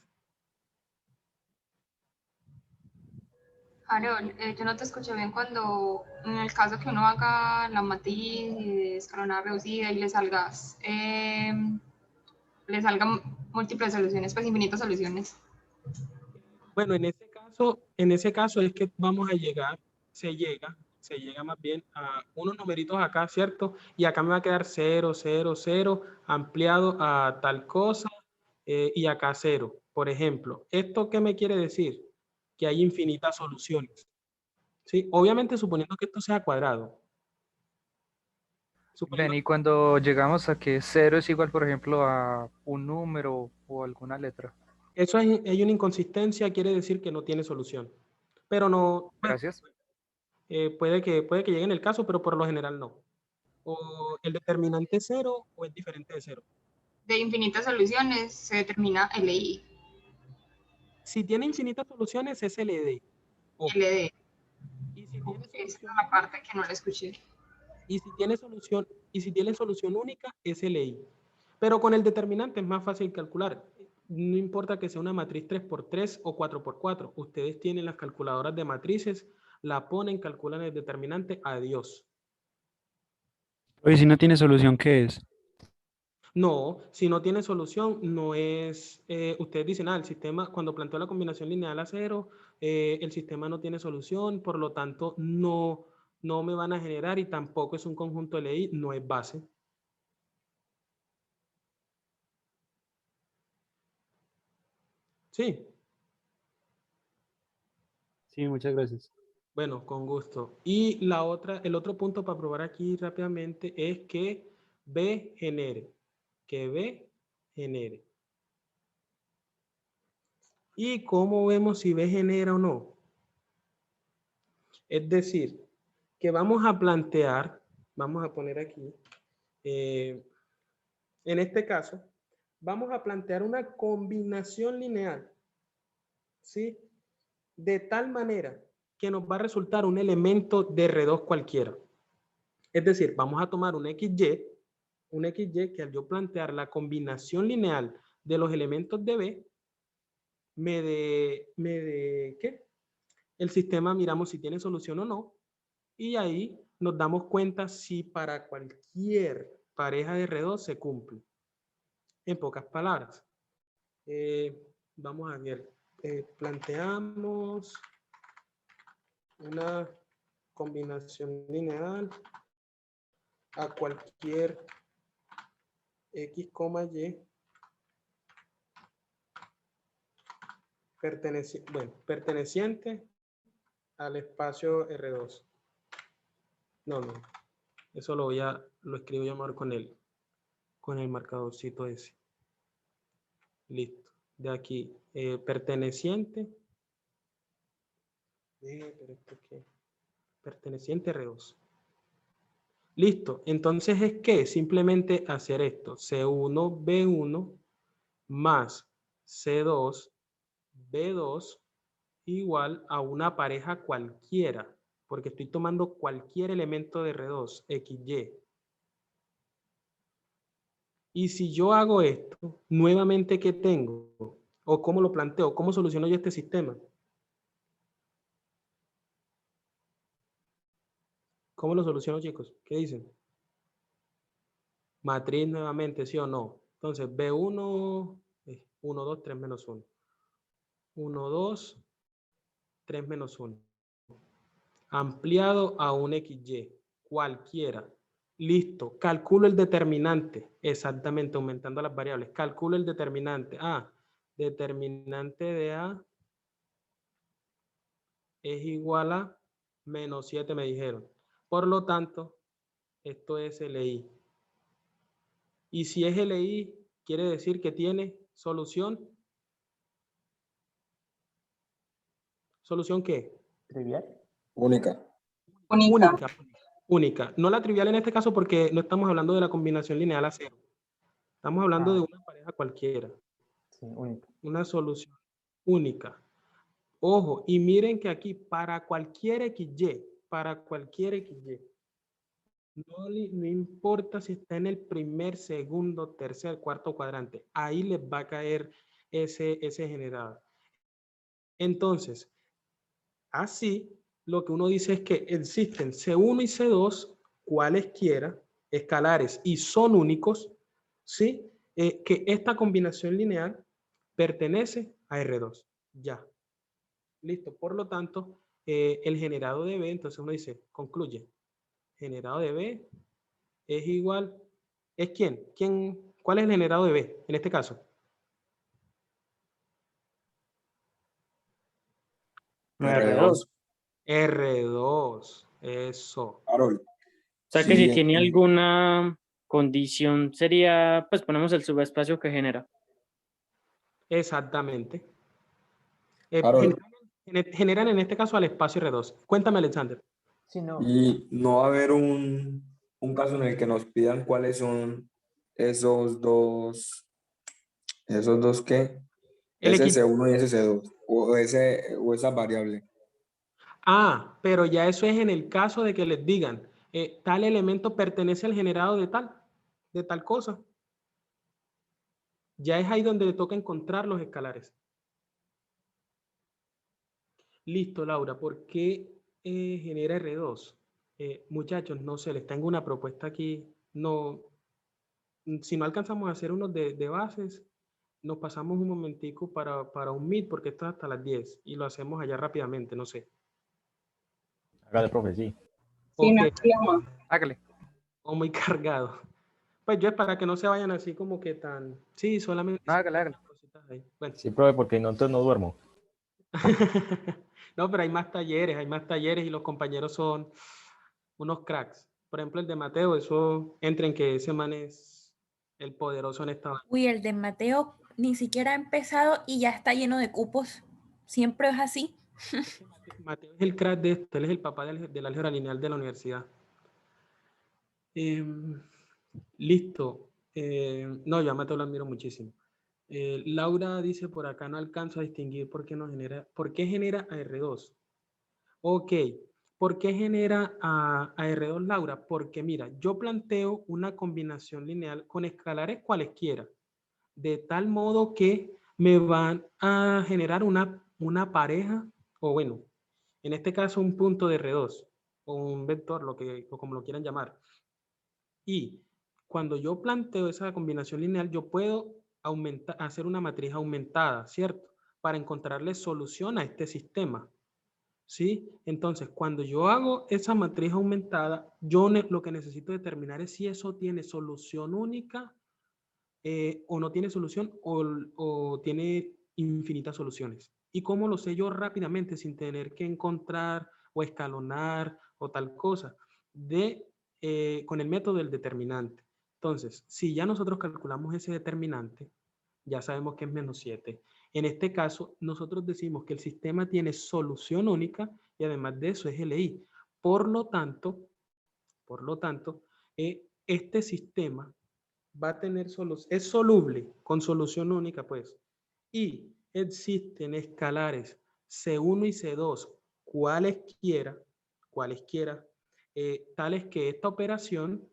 Harold, yo no te escuché bien cuando, en el caso que uno haga la matriz de escalonada reducida y le salgan múltiples soluciones, pues infinitas soluciones. Bueno, en ese caso es que vamos a llegar, se llega más bien a unos numeritos acá, ¿cierto? Y acá me va a quedar 0, 0, 0, ampliado a tal cosa, y acá 0. Por ejemplo, ¿esto qué me quiere decir? Que hay infinitas soluciones. ¿Sí? Obviamente suponiendo que esto sea cuadrado. Ven, y cuando llegamos a que 0 es igual, por ejemplo, a un número o alguna letra. Eso hay una inconsistencia, quiere decir que no tiene solución. Pero no... Gracias. Puede que llegue en el caso, pero por lo general no. O el determinante es 0 o es diferente de 0. De infinitas soluciones se determina LI. Si tiene infinitas soluciones es LD. LD. Y si tiene esa es la parte que no la escuché. Y si tiene solución única es LI. Pero con el determinante es más fácil calcular. No importa que sea una matriz 3x3 o 4x4. Ustedes tienen las calculadoras de matrices, la ponen, calculan el determinante, adiós. Oye, si no tiene solución, ¿qué es? No, si no tiene solución, no es... ustedes dicen, el sistema, cuando planteó la combinación lineal a 0, el sistema no tiene solución, por lo tanto, no no me van a generar y tampoco es un conjunto LI, no es base. Sí. Sí, muchas gracias. Bueno, con gusto. Y la otra, el otro punto para probar aquí rápidamente es que B genere. Que B genere. ¿Y cómo vemos si B genera o no? Es decir, que vamos a plantear, vamos a poner aquí, en este caso, vamos a plantear una combinación lineal, ¿sí? De tal manera que nos va a resultar un elemento de R2 cualquiera. Es decir, vamos a tomar un XY que al yo plantear la combinación lineal de los elementos de B, ¿qué? El sistema miramos si tiene solución o no, y ahí nos damos cuenta si para cualquier pareja de R2 se cumple. En pocas palabras, vamos a ver, planteamos una combinación lineal a cualquier X, Y perteneciente al espacio R2. No, eso lo escribo yo mejor con el marcadorcito ese. Listo. De aquí, perteneciente. Pero esto qué. Perteneciente R2. Listo. Entonces es que simplemente hacer esto. C1, B1 más C2, B2 igual a una pareja cualquiera. Porque estoy tomando cualquier elemento de R2, XY. Y si yo hago esto, nuevamente, ¿qué tengo? ¿O cómo lo planteo? ¿Cómo soluciono yo este sistema? ¿Cómo lo soluciono, chicos? ¿Qué dicen? Matriz nuevamente, ¿sí o no? Entonces, B1, 1, 2, 3 menos 1. 1, 2, 3 menos 1. Ampliado a un XY, cualquiera. Listo, calculo el determinante, exactamente, aumentando las variables. Calculo el determinante. Determinante de A es igual a menos 7, me dijeron. Por lo tanto, esto es LI. Y si es LI, quiere decir que tiene solución. ¿Solución qué? Trivial. Única. Única. No la trivial en este caso porque no estamos hablando de la combinación lineal a cero. Estamos hablando de una pareja cualquiera. Sí, única. Una solución única. Ojo, y miren que aquí para cualquier XY, no importa si está en el primer, segundo, tercer, cuarto cuadrante, ahí les va a caer ese generado. Entonces, así, lo que uno dice es que existen C1 y C2, cualesquiera, escalares, y son únicos, ¿sí? Que esta combinación lineal pertenece a R2. Ya. Listo. Por lo tanto, el generado de B, entonces uno dice, concluye, generado de B es igual, ¿es quién? ¿Cuál es el generado de B en este caso? R2. R2, eso. O sea que si tiene alguna condición sería, pues ponemos el subespacio que genera. Exactamente. Harold. Generan en este caso al espacio R2. Cuéntame, Alexander. Sí, no. Y no va a haber un caso en el que nos pidan cuáles son esos dos ¿qué? Ese C1 y ese C2, o esa variable. Pero ya eso es en el caso de que les digan, tal elemento pertenece al generado de tal cosa. Ya es ahí donde le toca encontrar los escalares. Listo, Laura. ¿Por qué genera R2? Muchachos, no sé, les tengo una propuesta aquí. No, si no alcanzamos a hacer unos de bases, nos pasamos un momentico para un meet, porque esto es hasta las 10 y lo hacemos allá rápidamente, no sé. Hágale, profe, sí. ¿O qué? Hágale. O muy cargado. Pues yo es para que no se vayan así como que tan... Sí, solamente... Hágale. Cositas ahí. Bueno. Sí, profe, porque no, entonces no duermo. No, pero hay más talleres y los compañeros son unos cracks. Por ejemplo, el de Mateo, eso entra en que ese man es el poderoso en esta vaina. Uy, el de Mateo ni siquiera ha empezado y ya está lleno de cupos. Siempre es así. Mateo es el crack de esto, él es el papá del álgebra lineal de la universidad. Listo. No, yo a Mateo lo admiro muchísimo. Laura dice por acá, no alcanzo a distinguir por qué genera a R2. Ok, ¿por qué genera a R2, Laura? Porque mira, yo planteo una combinación lineal con escalares cualesquiera, de tal modo que me van a generar una pareja, o bueno, en este caso un punto de R2, o un vector, o como lo quieran llamar. Y cuando yo planteo esa combinación lineal, yo puedo hacer una matriz aumentada, ¿cierto? Para encontrarle solución a este sistema. ¿Sí? Entonces, cuando yo hago esa matriz aumentada, yo lo que necesito determinar es si eso tiene solución única o no tiene solución o tiene infinitas soluciones. ¿Y cómo lo sé yo rápidamente sin tener que encontrar o escalonar o tal cosa? Con el método del determinante. Entonces, si ya nosotros calculamos ese determinante, ya sabemos que es menos 7. En este caso, nosotros decimos que el sistema tiene solución única y además de eso es LI. Por lo tanto, este sistema va a tener es soluble con solución única, pues. Y existen escalares C1 y C2, cualesquiera, tales que esta operación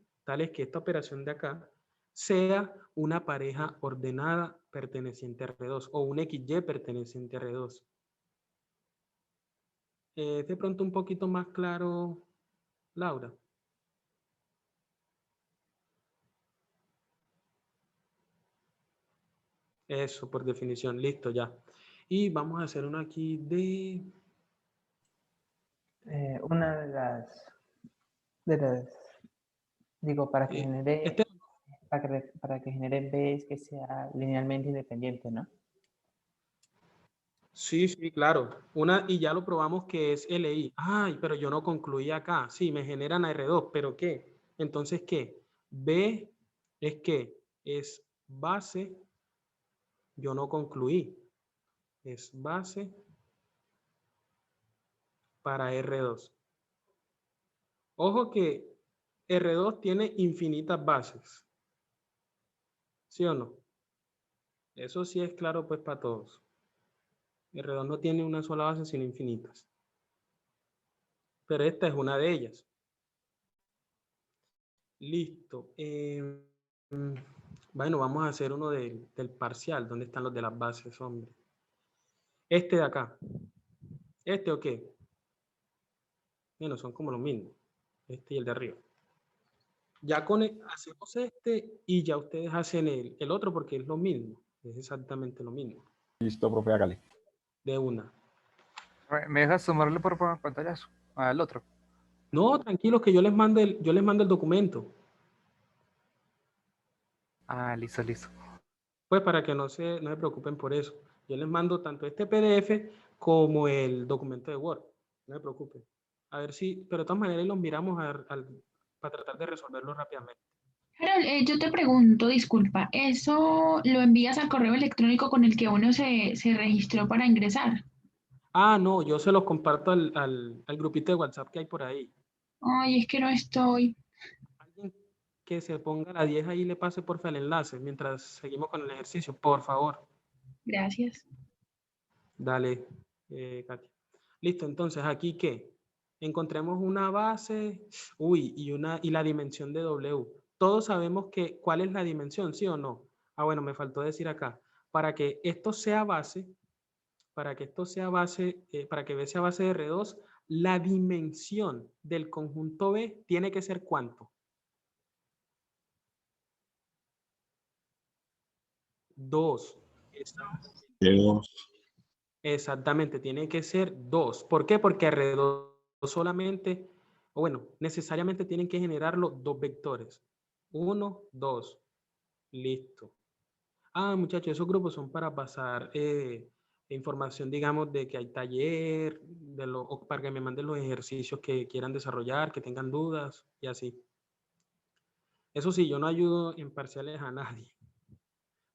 de acá, sea una pareja ordenada perteneciente a R2 o un XY perteneciente a R2. De pronto un poquito más claro, Laura. Eso, por definición, listo ya. Y vamos a hacer uno aquí de... Una de las... Digo, para que genere... Para que genere B es que sea linealmente independiente, ¿no? Sí, sí, claro. Y ya lo probamos que es LI. Ay, pero yo no concluí acá. Sí, me generan a R2, ¿pero qué? Entonces, ¿qué? B es que es base. Yo no concluí. Es base para R2. Ojo que R2 tiene infinitas bases. ¿Sí o no? Eso sí es claro pues para todos. R2 no tiene una sola base sino infinitas. Pero esta es una de ellas. Listo. Bueno, vamos a hacer uno del parcial. ¿Dónde están los de las bases, hombre? Este de acá. ¿Este o qué? Bueno, son como los mismos. Este y el de arriba. Ya hacemos este y ya ustedes hacen el otro porque es lo mismo. Es exactamente lo mismo. Listo, profe, hágale. De una. ¿Me dejas sumarle por pantallazo al otro? No, tranquilos que yo les mando el documento. Ah, listo, listo. Pues para que no se preocupen por eso. Yo les mando tanto este PDF como el documento de Word. No se preocupen. A ver si, pero de todas maneras los miramos para tratar de resolverlo rápidamente. Harold, yo te pregunto, disculpa, ¿eso lo envías al correo electrónico con el que uno se registró para ingresar? Ah, no, yo se los comparto al grupito de WhatsApp que hay por ahí. Ay, es que no estoy. Alguien que se ponga la 10 ahí y le pase porfa el enlace mientras seguimos con el ejercicio, por favor. Gracias. Dale, Katy. Listo, entonces, ¿aquí qué? Encontremos una base, y la dimensión de W. Todos sabemos cuál es la dimensión, ¿sí o no? Ah, bueno, me faltó decir acá. Para que esto sea base, para que B sea base de R2, la dimensión del conjunto B tiene que ser ¿cuánto? 2. Exactamente, tiene que ser 2. ¿Por qué? Porque R2 solamente o bueno, necesariamente tienen que generarlo dos vectores. 1, 2. Listo. Ah, muchachos, esos grupos son para pasar información, digamos, de que hay taller, o para que me manden los ejercicios que quieran desarrollar, que tengan dudas y así. Eso sí, yo no ayudo en parciales a nadie,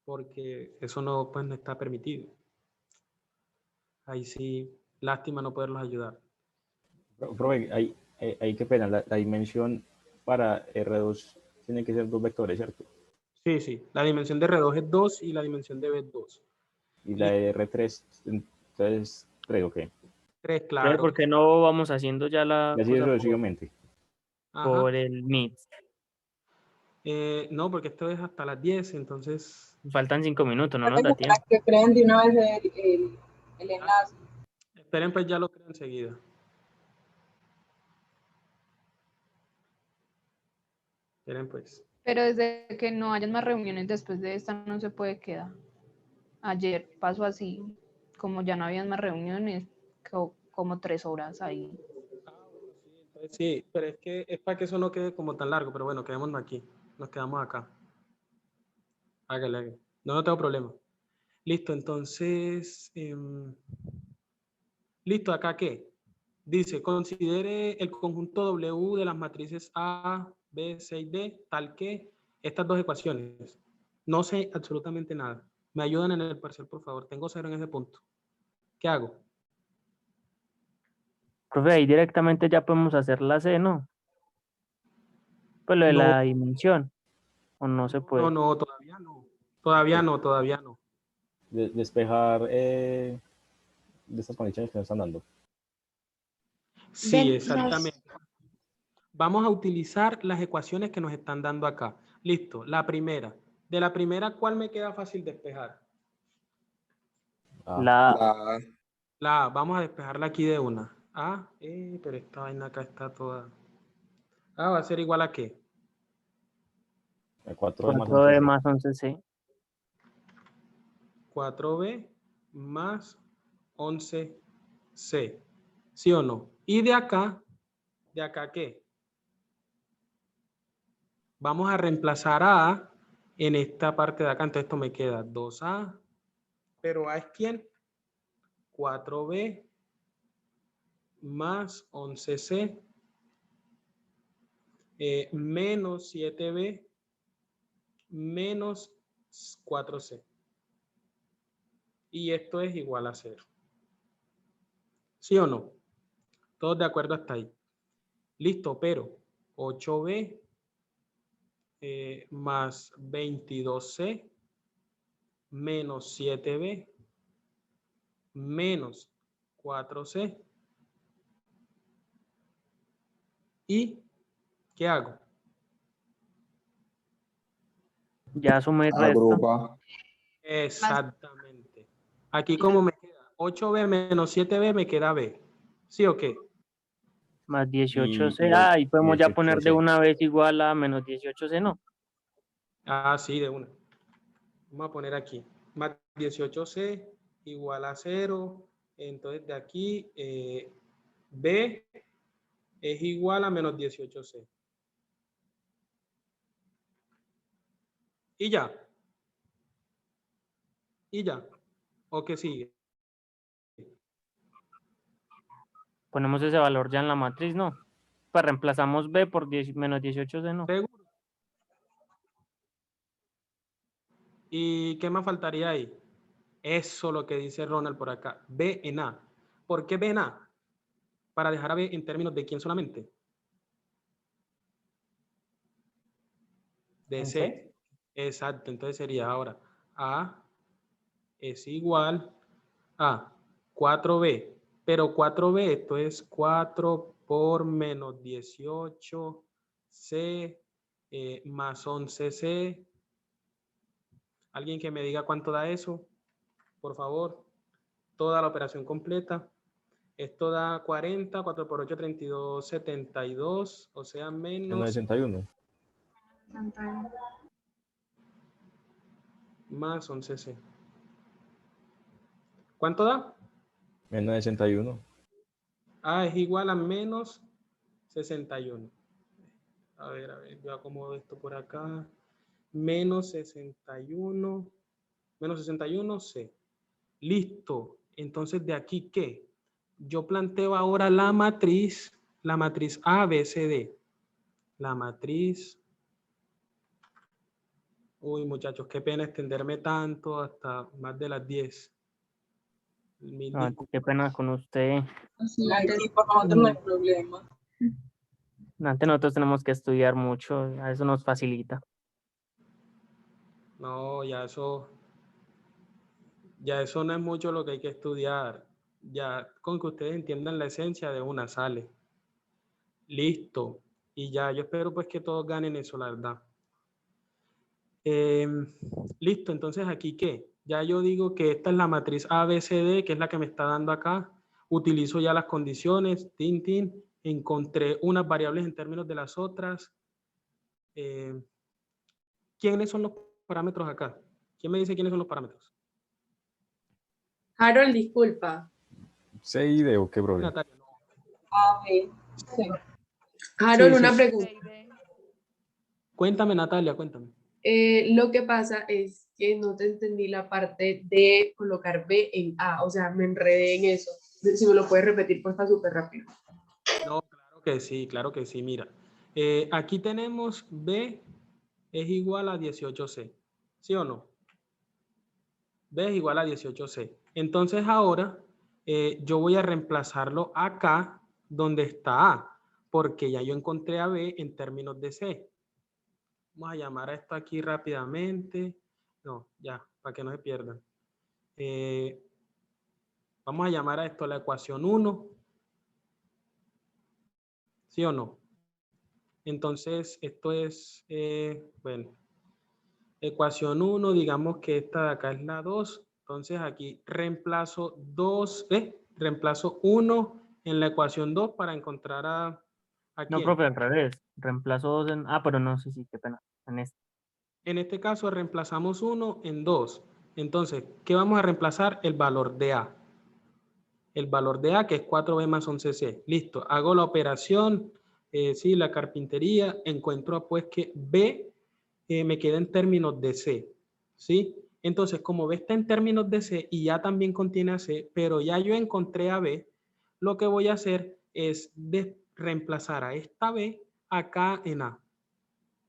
porque eso no, pues, no está permitido. Ahí sí, lástima no poderlos ayudar. Profe, hay qué pena, la dimensión para R2 tiene que ser dos vectores, ¿cierto? Sí, sí, la dimensión de R2 es 2 y la dimensión de B es 2. Y la de R3, entonces, 3, ¿ok? 3, Entonces, claro. ¿por qué no vamos haciendo ya la Y así cosa sucesivamente. por el Meet? No, porque esto es hasta las 10, entonces... Faltan 5 minutos, no nos da tiempo. Para que creen de una vez el enlace. Esperen, pues ya lo creo enseguida. Esperen, pues. Pero desde que no hayan más reuniones después de esta no se puede quedar. Ayer pasó así, como ya no habían más reuniones, como 3 horas ahí. Sí, pero es que es para que eso no quede como tan largo, pero bueno, quedémonos aquí. Nos quedamos acá. Hágale, hágale. No, no tengo problema. Listo, entonces... listo, ¿acá qué? Dice, considere el conjunto W de las matrices A, B, C y D, tal que estas dos ecuaciones. No sé absolutamente nada. Me ayudan en el parcial, por favor. Tengo 0 en ese punto. ¿Qué hago? Profe, ahí directamente ya podemos hacer la C, ¿no? Pues lo de la dimensión. ¿O no se puede? No, todavía no. Todavía no. Despejar de estas condiciones que nos están dando. Sí, exactamente. Vamos a utilizar las ecuaciones que nos están dando acá. Listo, la primera. De la primera, ¿cuál me queda fácil despejar? La A. La A. Vamos a despejarla aquí de una. A, pero esta vaina acá está toda... A va a ser igual a ¿qué? 4B más 11C. 4B más 11C. ¿Sí o no? Y de acá ¿qué? Vamos a reemplazar a A en esta parte de acá. Entonces esto me queda 2A. Pero A es ¿quién? 4B más 11C menos 7B menos 4C. Y esto es igual a 0. ¿Sí o no? Todos de acuerdo hasta ahí. Listo, pero 8B más 22C menos 7B menos 4C. ¿Y qué hago? Ya sumé el resto. Exactamente. Aquí como me queda 8B menos 7B me queda B. ¿Sí o qué? Más 18C. Y podemos ya poner de una vez igual a menos 18C, ¿no? Ah, sí, de una. Vamos a poner aquí. Más 18C igual a 0. Entonces de aquí B es igual a menos 18C. Y ya. Y ya. ¿O qué sigue? Ponemos ese valor ya en la matriz, ¿no? Pues reemplazamos B por menos 18C, ¿no? Seguro. ¿Y qué más faltaría ahí? Eso lo que dice Ronald por acá. B en A. ¿Por qué B en A? Para dejar a B en términos de quién solamente. De C. Exacto. Entonces sería ahora A es igual a 4B. Pero 4B, esto es 4 por menos 18C más 11C. ¿Alguien que me diga cuánto da eso? Por favor. Toda la operación completa. Esto da 40, 4 por 8, 32, 72, o sea, menos... 61. Más 11C. ¿Cuánto da? Menos 61. A es igual a menos 61. A ver, yo acomodo esto por acá. Menos 61. Menos 61, C. Listo. Entonces, ¿de aquí qué? Yo planteo ahora la matriz A, B, C, D. La matriz. Uy, muchachos, qué pena extenderme tanto hasta más de las 10. Qué pena con usted. Aquí por nosotros no hay problema. Antes nosotros tenemos que estudiar mucho, a eso nos facilita. No, ya eso no es mucho lo que hay que estudiar. Ya con que ustedes entiendan la esencia de una sale. Listo. Y ya, yo espero pues que todos ganen eso, la verdad. Listo, entonces aquí ¿qué? Ya yo digo que esta es la matriz ABCD, que es la que me está dando acá. Utilizo ya las condiciones, encontré unas variables en términos de las otras. ¿Quiénes son los parámetros acá? ¿Quién me dice quiénes son los parámetros? Harold, disculpa. ¿C y D o qué, brother? Natalia, no. A, B, C. Harold, una pregunta. Cuéntame, Natalia, cuéntame. Lo que pasa es que no te entendí la parte de colocar B en A, o sea, me enredé en eso. Si me lo puedes repetir, por favor, súper rápido. No, claro que sí, mira. Aquí tenemos B es igual a 18C, ¿sí o no? B es igual a 18C. Entonces ahora yo voy a reemplazarlo acá donde está A, porque ya yo encontré a B en términos de C. Vamos a llamar a esto aquí rápidamente. No, ya, para que no se pierdan. Vamos a llamar a esto la ecuación 1. ¿Sí o no? Entonces, esto es, bueno, ecuación 1, digamos que esta de acá es la 2. Entonces, aquí reemplazo 1 en la ecuación 2 para encontrar ¿a No, quién? profe, al revés. Reemplazo 2 en... Ah, pero no, sí, qué pena. En este caso, reemplazamos 1 en 2. Entonces, ¿qué vamos a reemplazar? El valor de A. El valor de A, que es 4B más 11C. Listo, hago la operación, sí, la carpintería, encuentro pues que B me queda en términos de C, ¿sí? Entonces, como B está en términos de C y ya también contiene a C, pero ya yo encontré a B, lo que voy a hacer es reemplazar a esta B acá en A,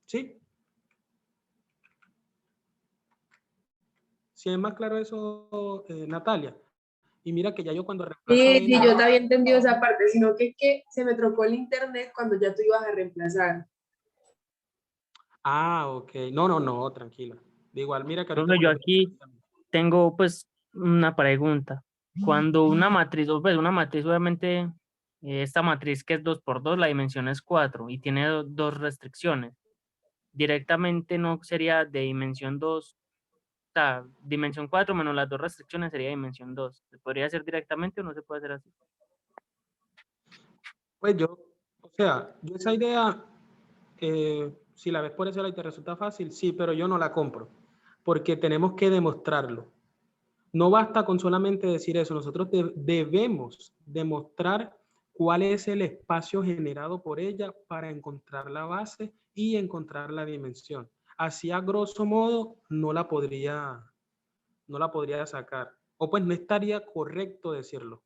¿sí? ¿Sí es más claro eso, Natalia? Y mira que ya yo cuando reemplazo Sí, yo te había entendido esa parte, sino que es que se me trocó el internet cuando ya tú ibas a reemplazar. Ah, ok. No, tranquila. De igual, mira que ahorita... Profe, yo aquí tengo pues una pregunta. Cuando una matriz, una matriz obviamente, esta matriz que es 2×2, la dimensión es 4 y tiene dos restricciones. Directamente no sería de dimensión 2, o sea, dimensión 4 menos las dos restricciones sería dimensión 2. ¿Se podría hacer directamente o no se puede hacer así? Pues yo esa idea, si la ves por ese lado y te resulta fácil, sí, pero yo no la compro, porque tenemos que demostrarlo. No basta con solamente decir eso, nosotros debemos demostrar cuál es el espacio generado por ella para encontrar la base y encontrar la dimensión. Así a grosso modo no la podría sacar, o pues no estaría correcto decirlo.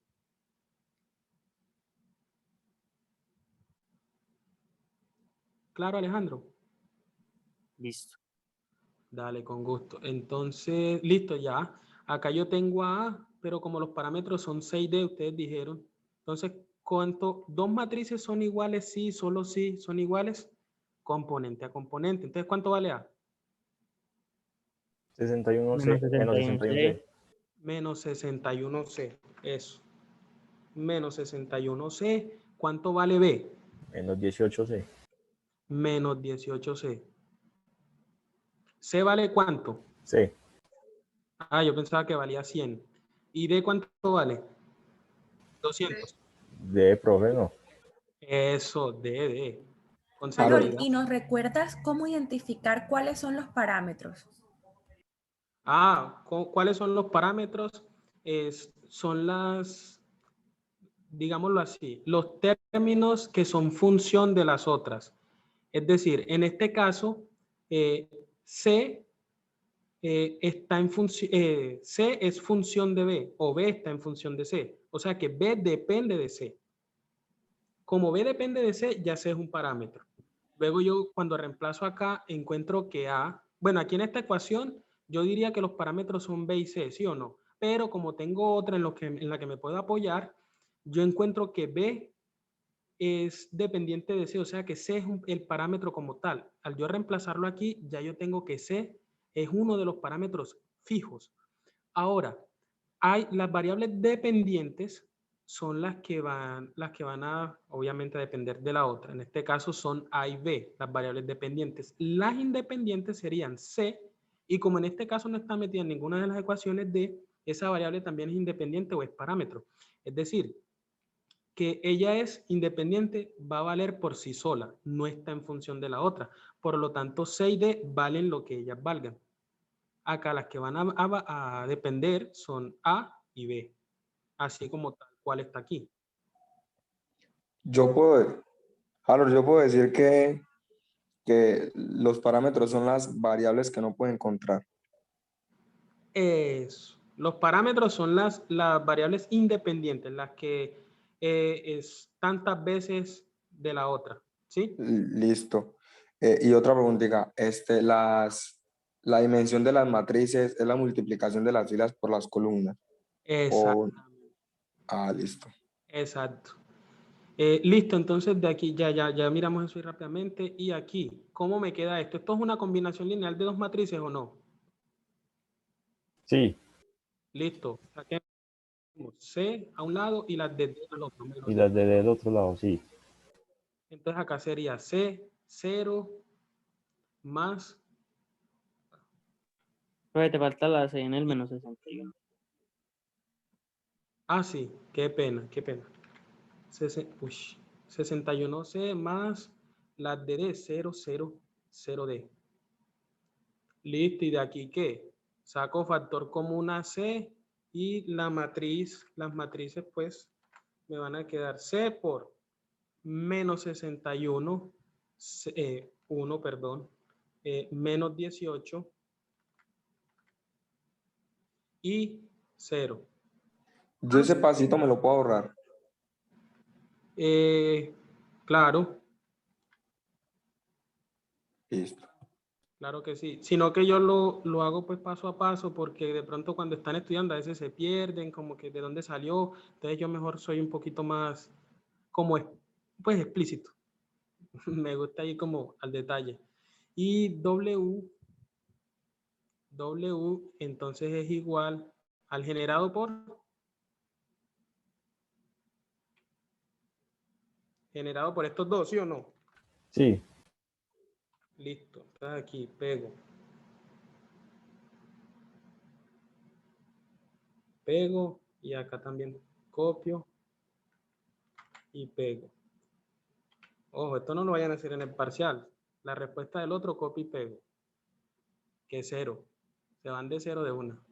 Claro, Alejandro. Listo. Dale, con gusto. Entonces, listo ya. Acá yo tengo a A, pero como los parámetros son 6D, ustedes dijeron. Entonces, ¿dos matrices son iguales? Sí, solo sí, son iguales. Componente a componente. Entonces, ¿cuánto vale A? 61C menos 61C. Menos 61C. Eso. Menos 61C. ¿Cuánto vale B? Menos 18C. Menos 18C. ¿C vale cuánto? C. Ah, yo pensaba que valía 100. ¿Y D cuánto vale? 200. D, profe, no. Eso, D. Harold, ¿y nos recuerdas cómo identificar cuáles son los parámetros? ¿Cuáles son los parámetros? Son digámoslo así, los términos que son función de las otras. Es decir, en este caso, C está en función, C es función de B o B está en función de C. O sea que B depende de C. Como B depende de C, ya C es un parámetro. Luego yo cuando reemplazo acá encuentro que A, bueno, aquí en esta ecuación yo diría que los parámetros son B y C, ¿sí o no? Pero como tengo otra en la que me puedo apoyar, yo encuentro que B es dependiente de C, o sea que C es el parámetro como tal. Al yo reemplazarlo aquí, ya yo tengo que C es uno de los parámetros fijos. Ahora, hay las variables dependientes son las que van a, obviamente, a depender de la otra. En este caso son A y B, las variables dependientes. Las independientes serían C, y como en este caso no está metida en ninguna de las ecuaciones D, esa variable también es independiente o es parámetro. Es decir, que ella es independiente, va a valer por sí sola, no está en función de la otra. Por lo tanto, C y D valen lo que ellas valgan. Acá las que van a depender son A y B, así como tal cual está aquí. Yo puedo decir que los parámetros son las variables que no puedo encontrar. Eso. Los parámetros son las variables independientes, las que es tantas veces de la otra, ¿sí? Listo. Y otra preguntita, la dimensión de las matrices es la multiplicación de las filas por las columnas. Exacto. Listo. Exacto. Listo, entonces de aquí ya miramos eso rápidamente. Y aquí, ¿cómo me queda esto? ¿Esto es una combinación lineal de dos matrices o no? Sí. Listo. Saquemos C a un lado y las de D al otro. Y las de D del otro lado, sí. Entonces acá sería C, 0, más... Pero te falta la C en el menos 61. Ah, sí, qué pena, qué pena. 61C más las de D, 0, 0, 0D. Listo, ¿y de aquí qué? Saco factor común a C y las matrices pues me van a quedar C por menos 61, 1, perdón, menos 18 y 0. Yo ese pasito me lo puedo ahorrar. Claro. Listo. Claro que sí, sino que yo lo hago pues paso a paso porque de pronto cuando están estudiando a veces se pierden, como que de dónde salió, entonces yo mejor soy un poquito más como pues explícito, me gusta ir como al detalle. Y W entonces es igual al generado por estos dos, ¿sí o no? Sí. Listo, entonces aquí pego. Pego y acá también copio y pego. Ojo, esto no lo vayan a hacer en el parcial. La respuesta del otro copio y pego. Que es 0. Se van de 0 de una.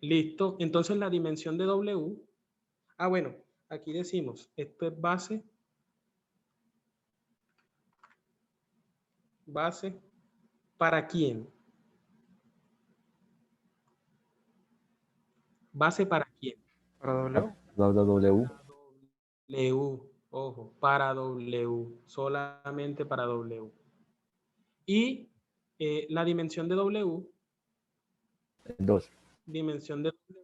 Listo. Entonces la dimensión de W. Ah, bueno, aquí decimos, esto es base. Base. ¿Para quién? ¿Base para quién? Para W. W. W. Ojo, para W. Solamente para W. Y la dimensión de W. 2. Dimensión de W.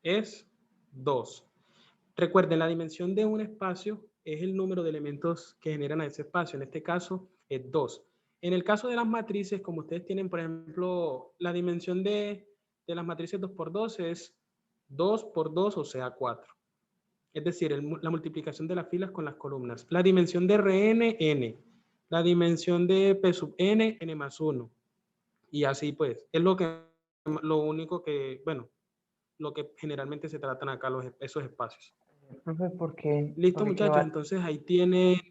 Es 2. Recuerden, la dimensión de un espacio es el número de elementos que generan a ese espacio. En este caso es 2. En el caso de las matrices, como ustedes tienen, por ejemplo, la dimensión de las matrices 2 por 2 es 2 por 2, o sea, 4. Es decir, la multiplicación de las filas con las columnas. La dimensión de Rn, n. La dimensión de P sub n, n más 1. Y así pues, es lo único que, bueno, lo que generalmente se tratan acá esos espacios. Profe, ¿por qué? Listo, por qué muchachos, entonces ahí tienen